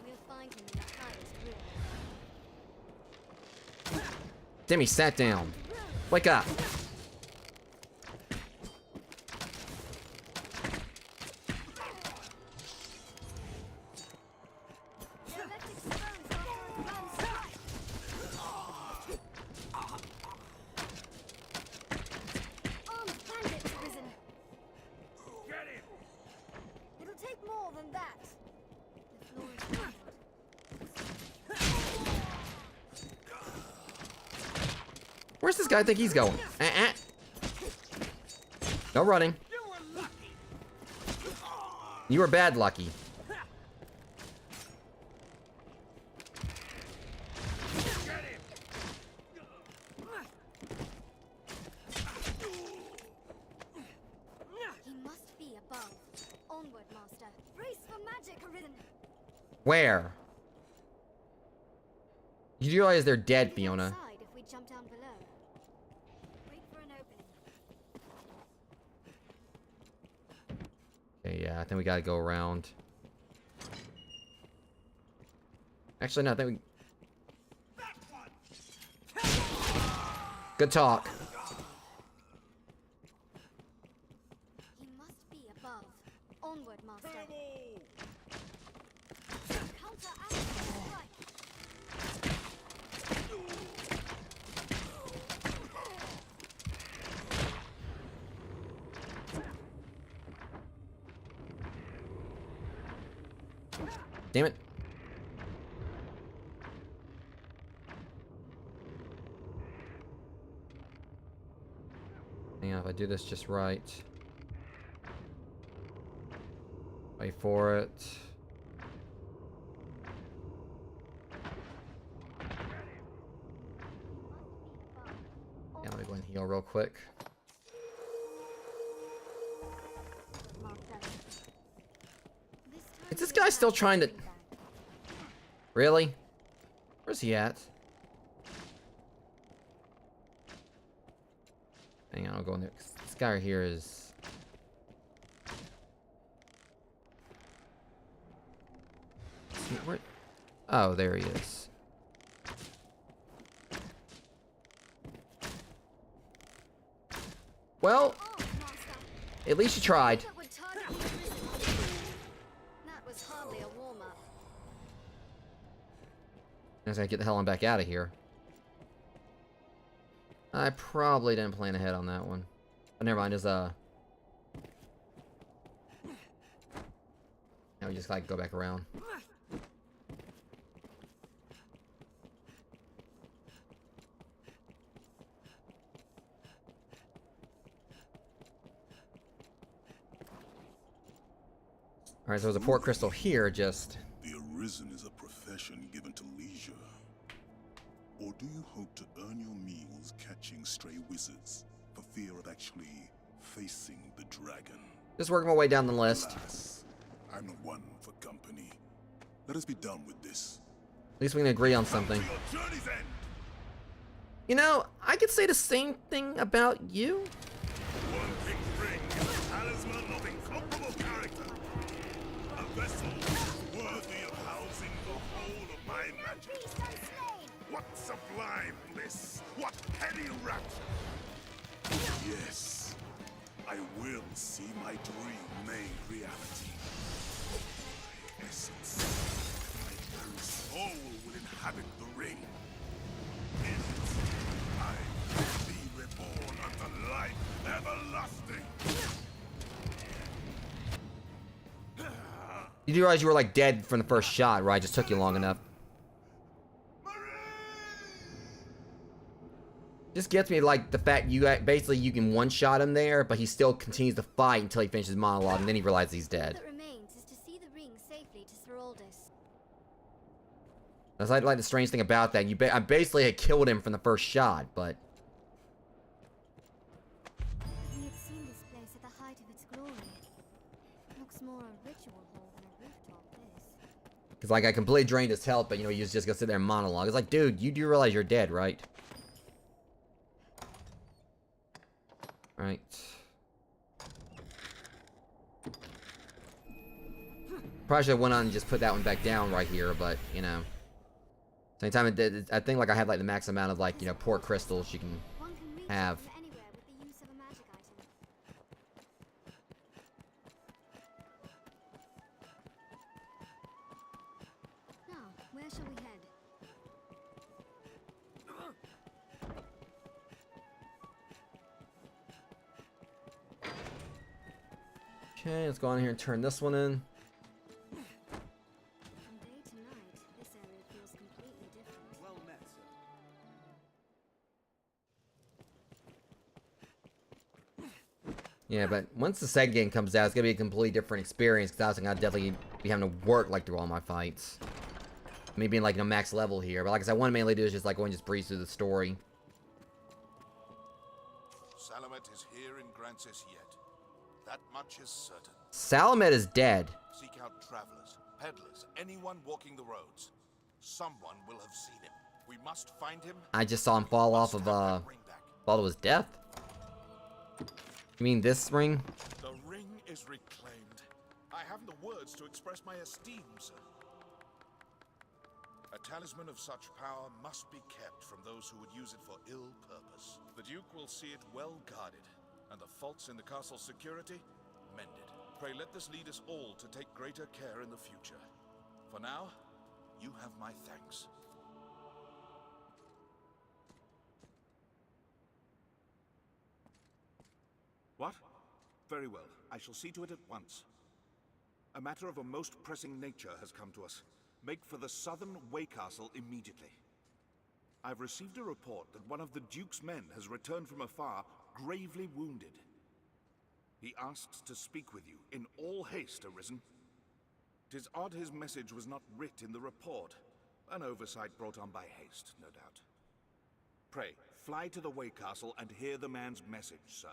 [SPEAKER 2] We'll find him in the highest room.
[SPEAKER 1] Demi, sat down. Wake up.
[SPEAKER 2] Armed bandits, Arisen. Get him! It'll take more than that. The floor is covered.
[SPEAKER 1] Where's this guy think he's going? No running. You were bad lucky.
[SPEAKER 2] He must be above. Onward, Master. Brace for magic, Arisen.
[SPEAKER 1] Where? You realize they're dead, Fiona.
[SPEAKER 2] Inside if we jump down below. Wait for an opening.
[SPEAKER 1] Okay, yeah, I think we gotta go around. Actually, no, I think we... Good talk.
[SPEAKER 2] He must be above. Onward, Master. Counteract strike.
[SPEAKER 1] Damn it. Hang on, if I do this just right. Wait for it. Yeah, let me go and heal real quick. Is this guy still trying to... Really? Where's he at? Hang on, I'll go in there. This guy right here is... Where... Oh, there he is. Well, at least you tried.
[SPEAKER 2] That was hardly a warm-up.
[SPEAKER 1] I gotta get the hell on back out of here. I probably didn't plan ahead on that one. But never mind, now we just like go back around. Alright, so there's a port crystal here, just...
[SPEAKER 21] The Arisen is a profession given to leisure. Or do you hope to earn your meals catching stray wizards for fear of actually facing the dragon?
[SPEAKER 1] Just working my way down the list.
[SPEAKER 21] Alas, I'm not one for company. Let us be done with this.
[SPEAKER 1] At least we can agree on something. You know, I could say the same thing about you.
[SPEAKER 21] One big ring is a talisman of incomparable character. A vessel worthy of housing the whole of my magic. What sublime bliss! What heady rapture! Yes, I will see my dream made reality. My essence, my very soul will inhabit the ring. In it, I will be reborn unto life everlasting.
[SPEAKER 1] You do realize you were like dead from the first shot, right? It just took you long enough. Just gets me like the fact you basically you can one-shot him there, but he still continues to fight until he finishes monologue, and then he realizes he's dead.
[SPEAKER 2] All that remains is to see the ring safely to Sir Aldous.
[SPEAKER 1] That's like the strange thing about that. I basically had killed him from the first shot, but
[SPEAKER 2] We had seen this place at the height of its glory. Looks more a ritual hall than a rooftop, this.
[SPEAKER 1] because like I completely drained his health, but you know he was just gonna sit there and monologue. It's like, dude, you do realize you're dead, right? Right. Probably should have went on and just put that one back down right here, but you know. Same time it did. I think like I had like the max amount of like port crystals you can have.
[SPEAKER 2] Anywhere with the use of a magic item. Now, where shall we head?
[SPEAKER 1] Okay, let's go on here and turn this one in.
[SPEAKER 2] From day to night, this area feels completely different.
[SPEAKER 9] Well met, sir.
[SPEAKER 1] Yeah, but once the second game comes out, it's gonna be a completely different experience. Because I was gonna definitely be having to work like through all my fights. Maybe in like max level here, but like I said, what I mainly do is just like go and just breeze through the story.
[SPEAKER 7] Salamet is here in Gransys yet. That much is certain.
[SPEAKER 1] Salamet is dead.
[SPEAKER 7] Seek out travelers, peddlers, anyone walking the roads. Someone will have seen him. We must find him.
[SPEAKER 1] I just saw him fall off of fall to his death. You mean this ring?
[SPEAKER 7] The ring is reclaimed. I haven't the words to express my esteem, sir. A talisman of such power must be kept from those who would use it for ill purpose. The Duke will see it well guarded, and the faults in the castle's security mended. Pray let this lead us all to take greater care in the future. For now, you have my thanks.
[SPEAKER 8] What? Very well. I shall see to it at once. A matter of a most pressing nature has come to us. Make for the southern Way Castle immediately. I've received a report that one of the Duke's men has returned from afar, gravely wounded. He asks to speak with you in all haste, Arisen. 'Tis odd his message was not writ in the report. An oversight brought on by haste, no doubt. Pray, fly to the Way Castle and hear the man's message, sir.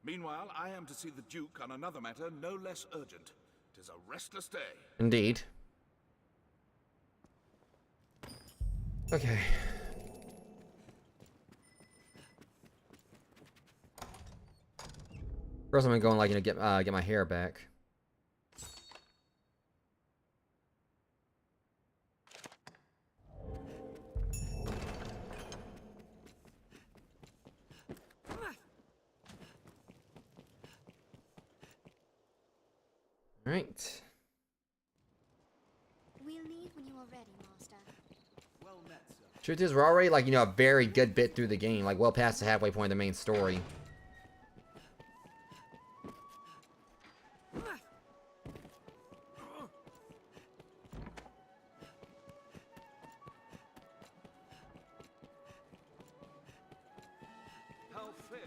[SPEAKER 8] Meanwhile, I am to see the Duke on another matter no less urgent. 'Tis a restless day.
[SPEAKER 1] Indeed. Okay. First, I'm gonna go and, like, you know, get my hair back. All right.
[SPEAKER 13] We'll leave when you are ready, Master.
[SPEAKER 12] Well met, sir.
[SPEAKER 1] Truth is, we're already, like, you know, a very good bit through the game, like well past the halfway point of the main story.
[SPEAKER 12] How fair.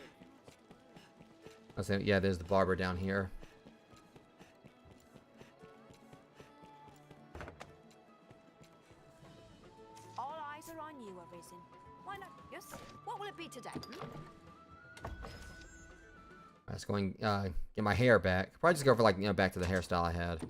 [SPEAKER 1] I say, yeah, there's the barber down here.
[SPEAKER 20] All eyes are on you, Arisen. Why not? Yes. What will it be today?
[SPEAKER 1] I was going, get my hair back. Probably just go for, like, you know, back to the hairstyle I had.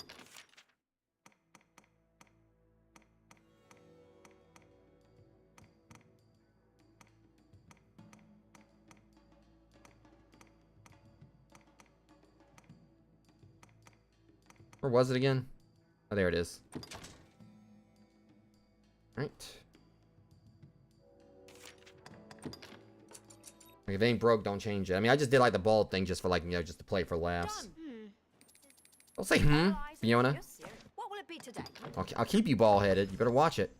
[SPEAKER 1] Where was it again? Oh, there it is. Right. Like, if it ain't broke, don't change it. I mean, I just did, like, the bald thing just for, like, you know, just to play for laughs. Don't say Fiona.
[SPEAKER 20] What will it be today?
[SPEAKER 1] I'll keep you bald-headed. You better watch it.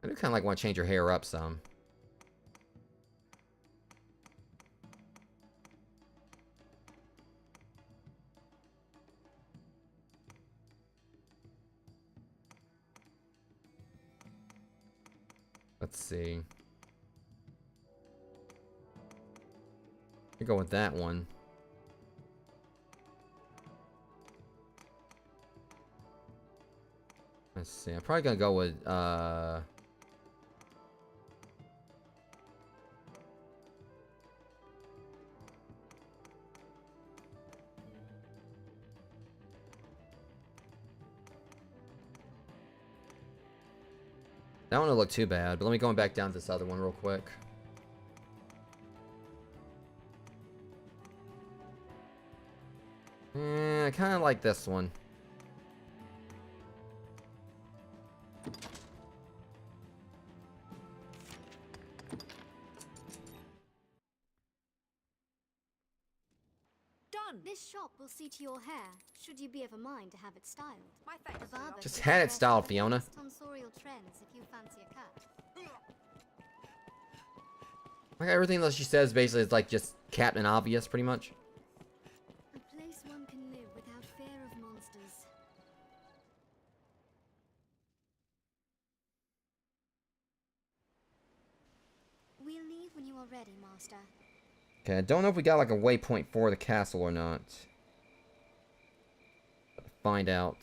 [SPEAKER 1] I do kind of, like, want to change your hair up some. Let's see. I'll go with that one. Let's see. I'm probably gonna go with that one don't look too bad, but let me go back down to this other one real quick. I kind of like this one.
[SPEAKER 20] Done.
[SPEAKER 2] This shop will see to your hair, should you be of a mind to have it styled.
[SPEAKER 20] My thanks.
[SPEAKER 2] The barber
[SPEAKER 1] Just
[SPEAKER 2] can
[SPEAKER 1] had it
[SPEAKER 2] suggest
[SPEAKER 1] styled,
[SPEAKER 2] the
[SPEAKER 1] Fiona.
[SPEAKER 2] latest tonsorial trends if you fancy a cut.
[SPEAKER 1] Like, everything that she says basically is like just Captain Obvious, pretty much.
[SPEAKER 2] A place one can live without fear of monsters. We'll leave when you are ready, Master.
[SPEAKER 1] Okay, I don't know if we got like a waypoint for the castle or not. Find out.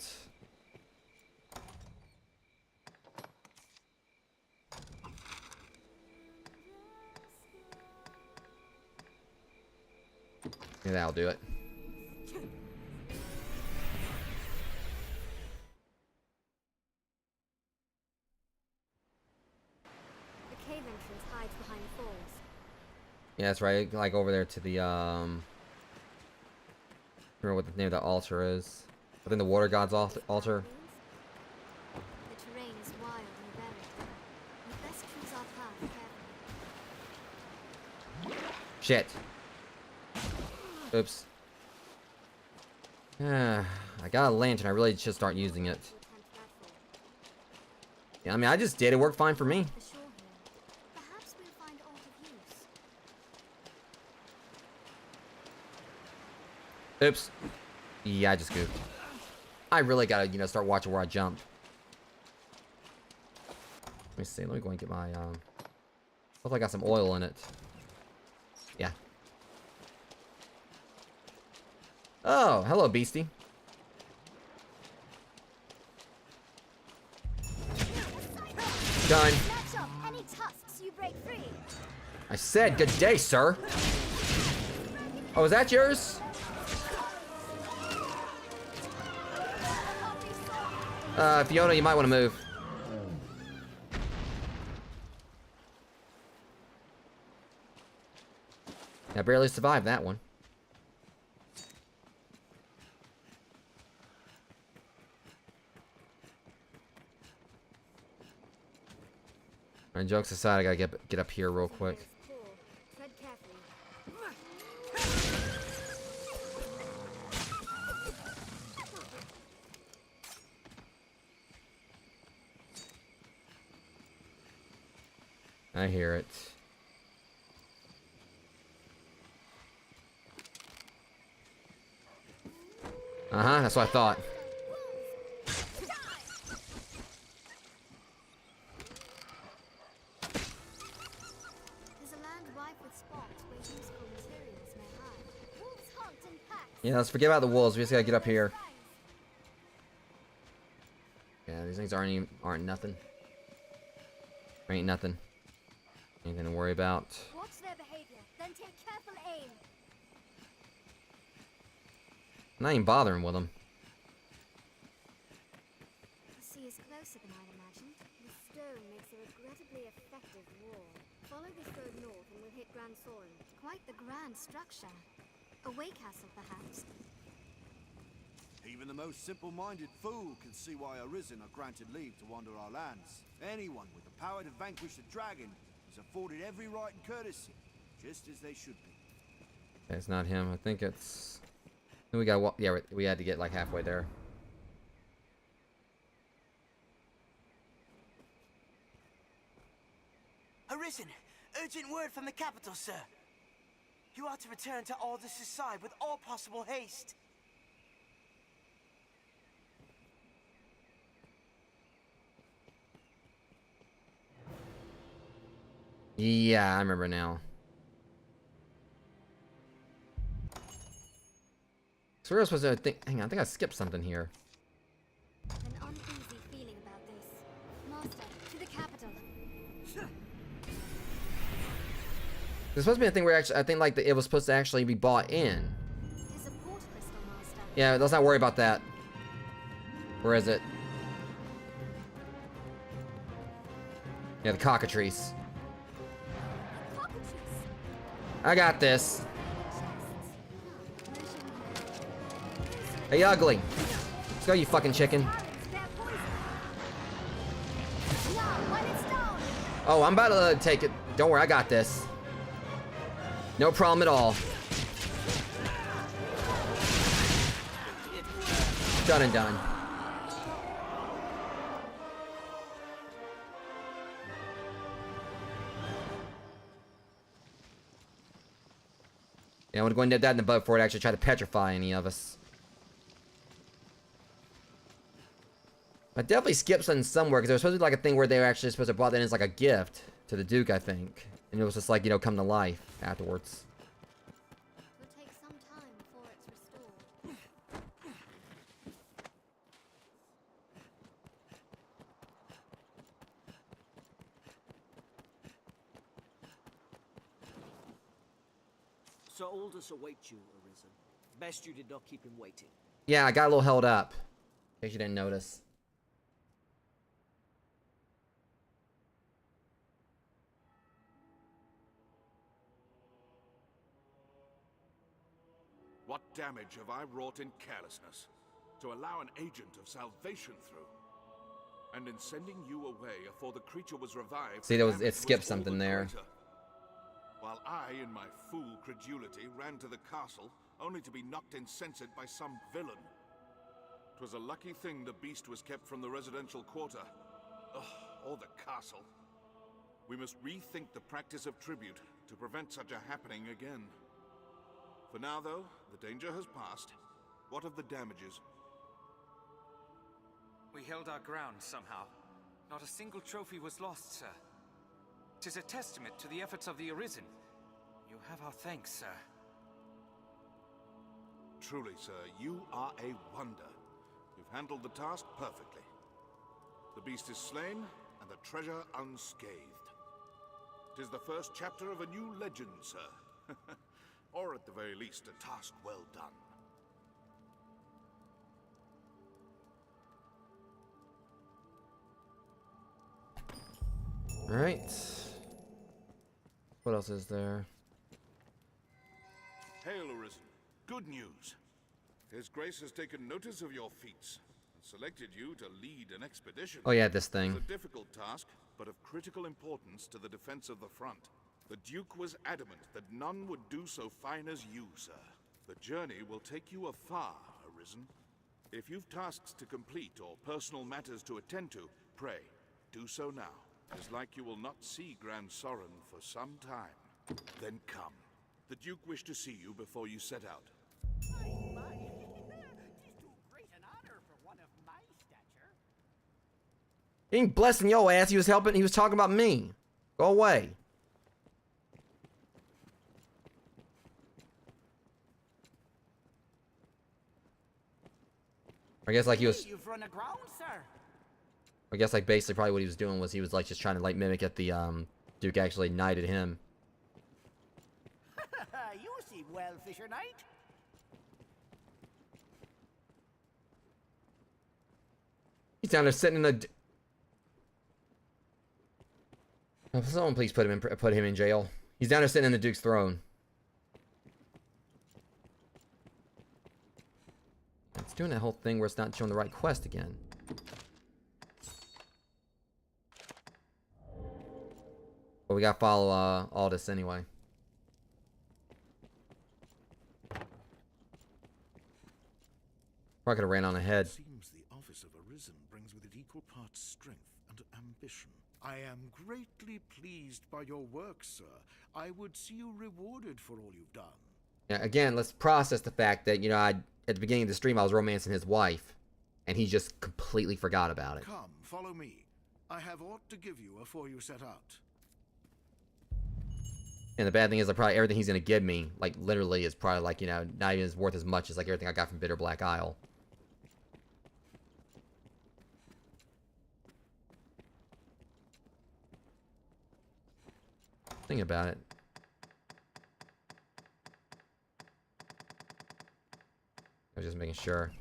[SPEAKER 1] Yeah, that'll do it.
[SPEAKER 2] The cave entrance hides behind the falls.
[SPEAKER 1] Yeah, that's right. Like over there to the I remember what the name of the altar is. I think the water god's altar.
[SPEAKER 2] The terrain is wild and varied. You best choose our path carefully.
[SPEAKER 1] Shit. Oops. I got a lantern. I really should start using it. Yeah, I mean, I just did. It worked fine for me.
[SPEAKER 2] Perhaps we'll find aught of use.
[SPEAKER 1] Oops. Yeah, I just goofed. I really gotta, you know, start watching where I jump. me see. Let me go and get my, hopefully I got some oil in it. Yeah. Oh, hello, beastie. Done.
[SPEAKER 5] Any tusks you break free.
[SPEAKER 1] I said good day, sir. Oh, is that yours? Fiona, you might want to move. I barely survived that one. My jokes aside, I gotta get up here real quick.
[SPEAKER 2] Tread carefully.
[SPEAKER 1] I hear it. Uh-huh, that's what I thought.
[SPEAKER 5] There's a land rife with spots where useful materials may hide. Wolves hunt in packs.
[SPEAKER 1] Yeah, let's forget about the wolves. We just gotta get up here. Yeah, these things aren't nothing. Ain't nothing. Anything to worry about.
[SPEAKER 5] Watch their behavior, then take careful aim.
[SPEAKER 1] I'm not even bothering with them.
[SPEAKER 5] The sea is closer than I'd imagined. The stone makes a regrettably effective wall. Follow this road north and we'll hit Gransys. Quite the grand structure. A way castle, perhaps.
[SPEAKER 9] Even the most simple-minded fool can see why Arisen are granted leave to wander our lands. Anyone with the power to vanquish the dragon is afforded every right and courtesy, just as they should be.
[SPEAKER 1] Okay, it's not him. I think it's... We got... Yeah, we had to get like halfway there.
[SPEAKER 22] Arisen, urgent word from the capital, sir. You are to return to Aldous' side with all possible haste.
[SPEAKER 1] Yeah, I remember now. So we're supposed to think... Hang on, I think I skipped something here.
[SPEAKER 5] An uneasy feeling about this. Master, to the capital.
[SPEAKER 1] There's supposed to be a thing where actually, I think like it was supposed to actually be bought in.
[SPEAKER 5] There's a port crystal, Master.
[SPEAKER 1] Yeah, let's not worry about that. Where is it? Yeah, the cockatrice. I got this. Hey, ugly. Let's go, you fucking chicken. Oh, I'm about to take it. Don't worry, I got this. No problem at all. Done and done. Yeah, I would go and nip that in the bud before it actually tried to petrify any of us. I definitely skipped something somewhere because there was supposed to be like a thing where they were actually supposed to brought that in as like a gift to the Duke, I think. And it was just like, you know, come to life afterwards.
[SPEAKER 5] It will take some time before it's restored.
[SPEAKER 10] Sir Aldous awaits you, Arisen. Best you did not keep him waiting.
[SPEAKER 1] Yeah, I got a little held up. In case you didn't notice.
[SPEAKER 8] What damage have I wrought in carelessness to allow an agent of salvation through? And in sending you away afore the creature was revived...
[SPEAKER 1] See, it skipped something there.
[SPEAKER 8] While I, in my fool credulity, ran to the castle, only to be knocked insensate by some villain. 'Twas a lucky thing the beast was kept from the residential quarter. Ugh, or the castle. We must rethink the practice of tribute to prevent such a happening again. For now, though, the danger has passed. What of the damages?
[SPEAKER 17] We held our ground somehow. Not a single trophy was lost, sir. 'Tis a testament to the efforts of the Arisen. You have our thanks, sir.
[SPEAKER 8] Truly, sir, you are a wonder. You've handled the task perfectly. The beast is slain, and the treasure unscathed. 'Tis the first chapter of a new legend, sir. Or at the very least, a task well done.
[SPEAKER 1] Alright. What else is there?
[SPEAKER 8] Hail, Arisen. Good news. His Grace has taken notice of your feats and selected you to lead an expedition.
[SPEAKER 1] Oh yeah, this thing.
[SPEAKER 8] It's a difficult task, but of critical importance to the defense of the front. The Duke was adamant that none would do so fine as you, sir. The journey will take you afar, Arisen. If you've tasks to complete or personal matters to attend to, pray, do so now. It's like you will not see Grand Soren for some time. Then come. The Duke wished to see you before you set out.
[SPEAKER 6] My, 'tis too great an honor for one of my stature.
[SPEAKER 1] He ain't blessing your ass. He was talking about me. Go away. I guess like he was.
[SPEAKER 6] You've run aground, sir.
[SPEAKER 1] I guess like basically probably what he was doing was he was like just trying to like mimic if the Duke actually knighted him.
[SPEAKER 6] You seem well, Fisher Knight.
[SPEAKER 1] He's down there sitting in the. Oh, someone please put him in jail. He's down there sitting in the Duke's throne. It's doing that whole thing where it's not showing the right quest again. But we gotta follow all this anyway. Probably could have ran on ahead.
[SPEAKER 11] Seems the office of Arisen brings with it equal parts strength and ambition. I am greatly pleased by your work, sir. I would see you rewarded for all you've done.
[SPEAKER 1] Yeah, again, let's process the fact that, you know, at the beginning of the stream I was romancing his wife, and he just completely forgot about it.
[SPEAKER 11] Come, follow me. I have aught to give you before you set out.
[SPEAKER 1] And the bad thing is that probably everything he's gonna give me, like literally, is probably like, you know, not even as worth as much as like everything I got from Bitter Black Isle. Think about it. I was just making sure.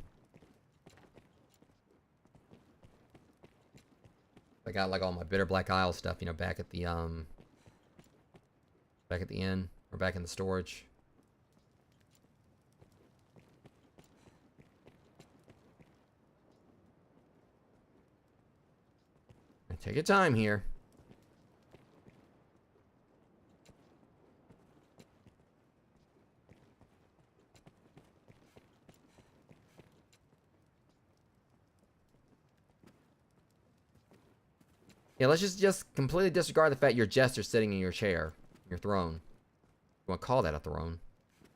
[SPEAKER 1] I got like all my Bitter Black Isle stuff, you know, back at the inn or back in the storage. Take your time here. Yeah, let's just completely disregard the fact your jester's sitting in your chair, your throne. You want to call that a throne?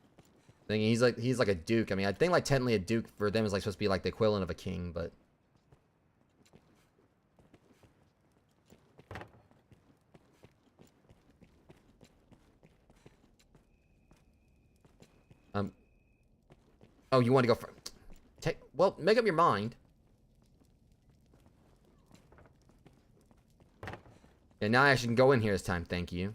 [SPEAKER 1] I think he's like a duke. I mean, I think like technically a duke for them is like supposed to be like the equivalent of a king, but oh, you want to go for well, make up your mind. Yeah, now I actually can go in here this time, thank you.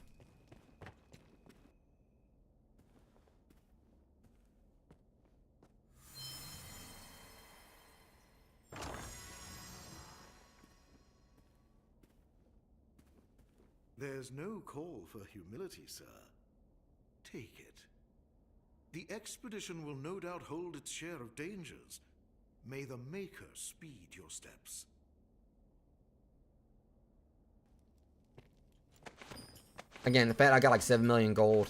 [SPEAKER 11] There's no call for humility, sir. Take it. The expedition will no doubt hold its share of dangers. May the Maker speed your steps.
[SPEAKER 1] Again, the fact I got like 7 million gold.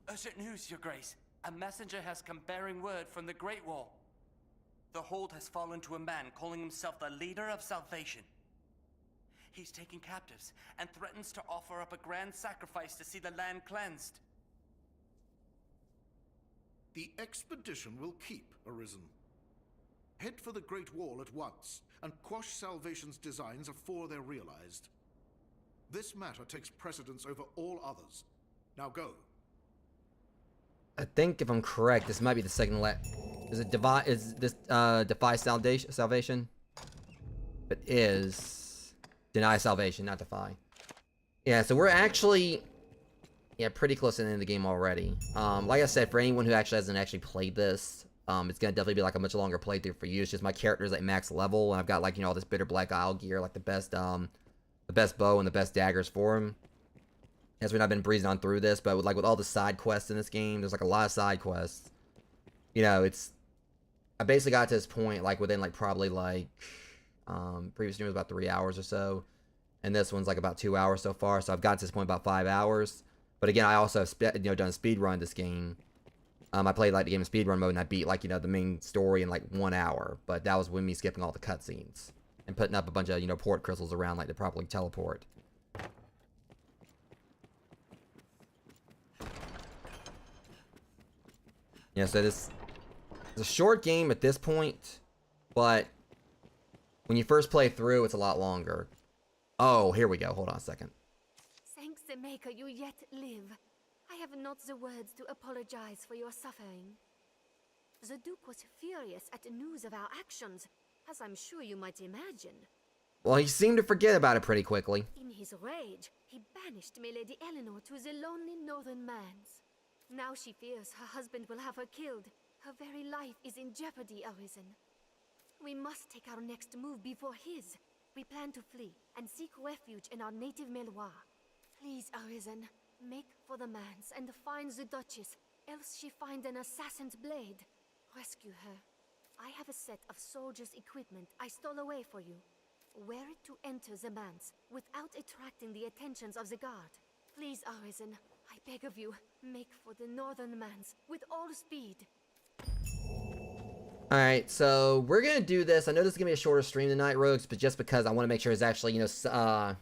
[SPEAKER 16] Urgent news, Your Grace. A messenger has come bearing word from the Great Wall. The hold has fallen to a man calling himself the leader of salvation. He's taking captives and threatens to offer up a grand sacrifice to see the land cleansed.
[SPEAKER 11] The expedition will keep, Arisen. Head for the Great Wall at once, and quash Salvation's designs afore they're realized. This matter takes precedence over all others. Now go.
[SPEAKER 1] I think if I'm correct, this might be the second Is it Defy Salvation? It is Deny Salvation, not Defy. Yeah, so we're actually pretty close to the end of the game already. Like I said, for anyone who actually hasn't actually played this, it's gonna definitely be like a much longer playthrough for you. It's just my character's like max level, and I've got like, you know, all this Bitter Black Isle gear, like the best bow and the best daggers for him. As we've not been breezing on through this, but with all the side quests in this game, there's like a lot of side quests. You know, I basically got to this point like within like probably like previous stream was about 3 hours or so, and this one's like about 2 hours so far. So I've got to this point about 5 hours. But again, I also have done a speed run this game. I played like the game in speedrun mode, and I beat like, you know, the main story in like 1 hour. But that was with me skipping all the cutscenes and putting up a bunch of, you know, port crystals around like to properly teleport. Yeah, so it's a short game at this point, but when you first play through, it's a lot longer. Oh, here we go. Hold on a second.
[SPEAKER 2] Thanks the Maker you yet live. I have not the words to apologize for your suffering. The Duke was furious at the news of our actions, as I'm sure you might imagine.
[SPEAKER 1] Well, he seemed to forget about it pretty quickly.
[SPEAKER 2] In his rage, he banished Milady Eleanor to the lonely northern lands. Now she fears her husband will have her killed. Her very life is in jeopardy, Arisen. We must take our next move before his. We plan to flee and seek refuge in our native Meloir. Please, Arisen, make for the manse and find the Duchess, else she find an assassin's blade. Rescue her. I have a set of soldiers' equipment I stole away for you. Wear it to enter the manse without attracting the attentions of the guard. Please, Arisen, I beg of you, make for the northern manse with all speed.
[SPEAKER 1] Alright, so we're gonna do this. I know this is gonna be a shorter stream tonight, Rogues, but just because I want to make sure it's actually, you know, at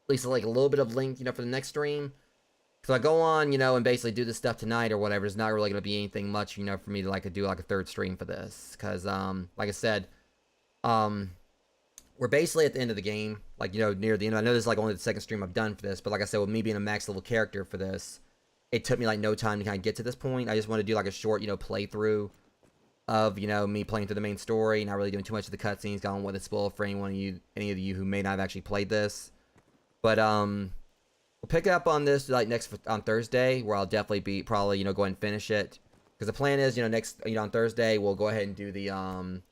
[SPEAKER 1] least like a little bit of length, you know, for the next stream. So I go on, you know, and basically do this stuff tonight or whatever. It's not really gonna be anything much, you know, for me to like do like a third stream for this, because like I said, we're basically at the end of the game, like, you know, near the end. I know this is like only the second stream I've done for this, but like I said, with me being a max level character for this, it took me like no time to kind of get to this point. I just want to do like a short, you know, playthrough of, you know, me playing through the main story, not really doing too much of the cutscenes. Don't want to spoil for any of you who may not have actually played this. But we'll pick up on this like on Thursday, where I'll definitely be probably, you know, go ahead and finish it, because the plan is, you know, on Thursday we'll go ahead and do the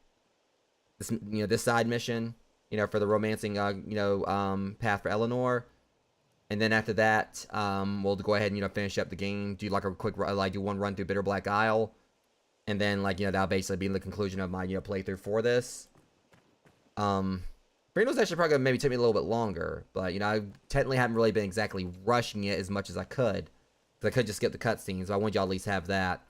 [SPEAKER 1] this side mission, you know, for the romancing path for Eleanor. And then after that, we'll go ahead and, you know, finish up the game, do like a quick, like do one run through Bitter Black Isle. And then, like, you know, that'll basically be the conclusion of my, you know, playthrough for this. Freedom's actually probably gonna maybe take me a little bit longer, but, you know, I technically haven't really been exactly rushing it as much as I could, because I could just skip the cutscenes, so I want y'all at least have that.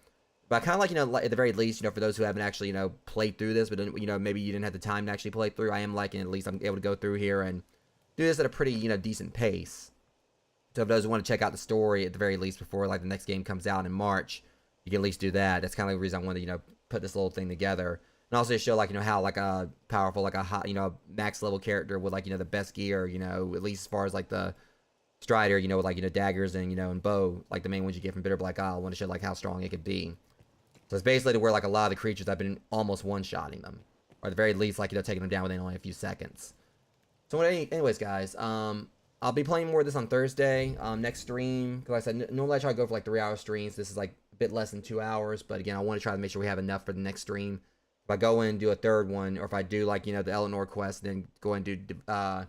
[SPEAKER 1] But I kind of like, you know, at the very least, you know, for those who haven't actually, you know, played through this, but, you know, maybe you didn't have the time to actually play through, I am liking at least I'm able to go through here and do this at a pretty, you know, decent pace. So if those who want to check out the story at the very least before, like, the next game comes out in March, you can at least do that. That's kind of the reason I wanted to, you know, put this little thing together. And also show, like, you know, how, like, a powerful, like, a hot, you know, max level character with, like, you know, the best gear, you know, at least as far as, like, the Strider, you know, with, like, you know, daggers and, you know, and bow, like, the main ones you get from Bitter Black Isle. I want to show, like, how strong it could be. So it's basically to where, like, a lot of the creatures, I've been almost one-shotting them. Or at the very least, like, you know, taking them down within only a few seconds. So anyways, guys, I'll be playing more of this on Thursday, next stream. Because like I said, normally I try to go for, like, 3-hour streams. This is, like, a bit less than 2 hours. But, again, I want to try to make sure we have enough for the next stream. If I go in and do a third one, or if I do, like, you know, the Eleanor quest, then go and do the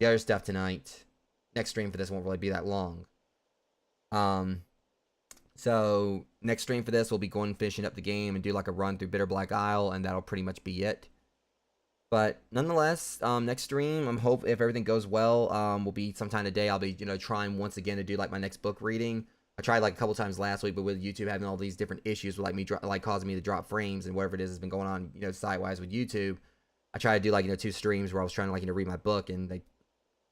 [SPEAKER 1] other stuff tonight, next stream for this won't really be that long. So next stream for this, we'll be going and finishing up the game and do like a run through Bitter Black Isle, and that'll pretty much be it. But nonetheless, next stream, I'm hope if everything goes well, will be sometime today. I'll be, you know, trying once again to do like my next book reading. I tried like a couple times last week, but with YouTube having all these different issues with like me like causing me to drop frames and whatever it is has been going on, you know, site-wise with YouTube, I tried to do like, you know, 2 streams where I was trying to like, you know, read my book, and they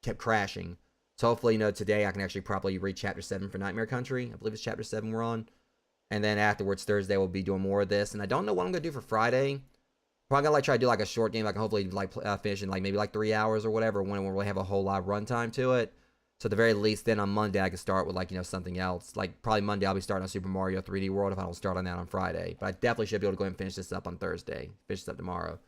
[SPEAKER 1] kept crashing. So hopefully, you know, today I can actually probably read Chapter 7 for Nightmare Country. I believe it's Chapter 7 we're on. And then afterwards, Thursday, we'll be doing more of this. And I don't know what I'm going to do for Friday. Probably going to like try to do like a short game. I can hopefully like finish in like maybe like 3 hours or whatever when we really have a whole lot of runtime to it. So at the very least, then on Monday, I can start with like, you know, something else. Like probably Monday, I'll be starting on Super Mario 3D World if I don't start on that on Friday. But I definitely should be able to go ahead and finish this up on Thursday. Finish this up tomorrow.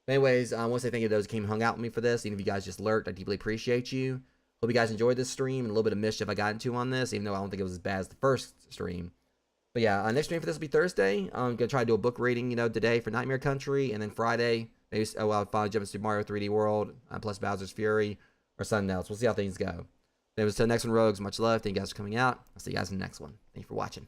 [SPEAKER 1] But anyways, I want to say thank you to those who came and hung out with me for this. Even if you guys just lurked, I deeply appreciate you. Hope you guys enjoyed this stream and a little bit of mischief I got into on this, even though I don't think it was as bad as the first stream. But yeah, next stream for this will be Thursday. I'm going to try to do a book reading, you know, today for Nightmare Country. And then Friday, maybe I'll finally jump into Super Mario 3D World, plus Bowser's Fury, or something else. We'll see how things go. Anyways, until the next one, Rogues, much love. Thank you guys for coming out. I'll see you guys in the next one. Thank you for watching.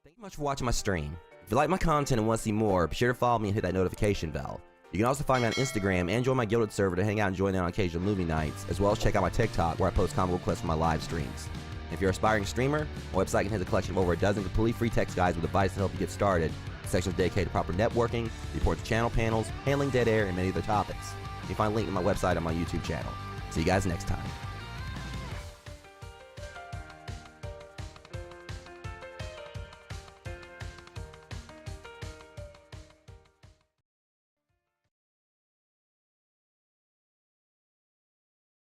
[SPEAKER 1] Thank you much for watching my stream. If you like my content and want to see more, be sure to follow me and hit that notification bell. You can also find me on Instagram and join my Guilded server to hang out and join in on occasional movie nights, as well as check out my TikTok where I post comic book clips for my live streams. If you're an aspiring streamer, my website contains a collection of over a dozen completely free text guides with advice to help you get started. Sections dedicated to proper networking, report to channel panels, handling dead air, and many other topics. You can find a link to my website on my YouTube channel. See you guys next time.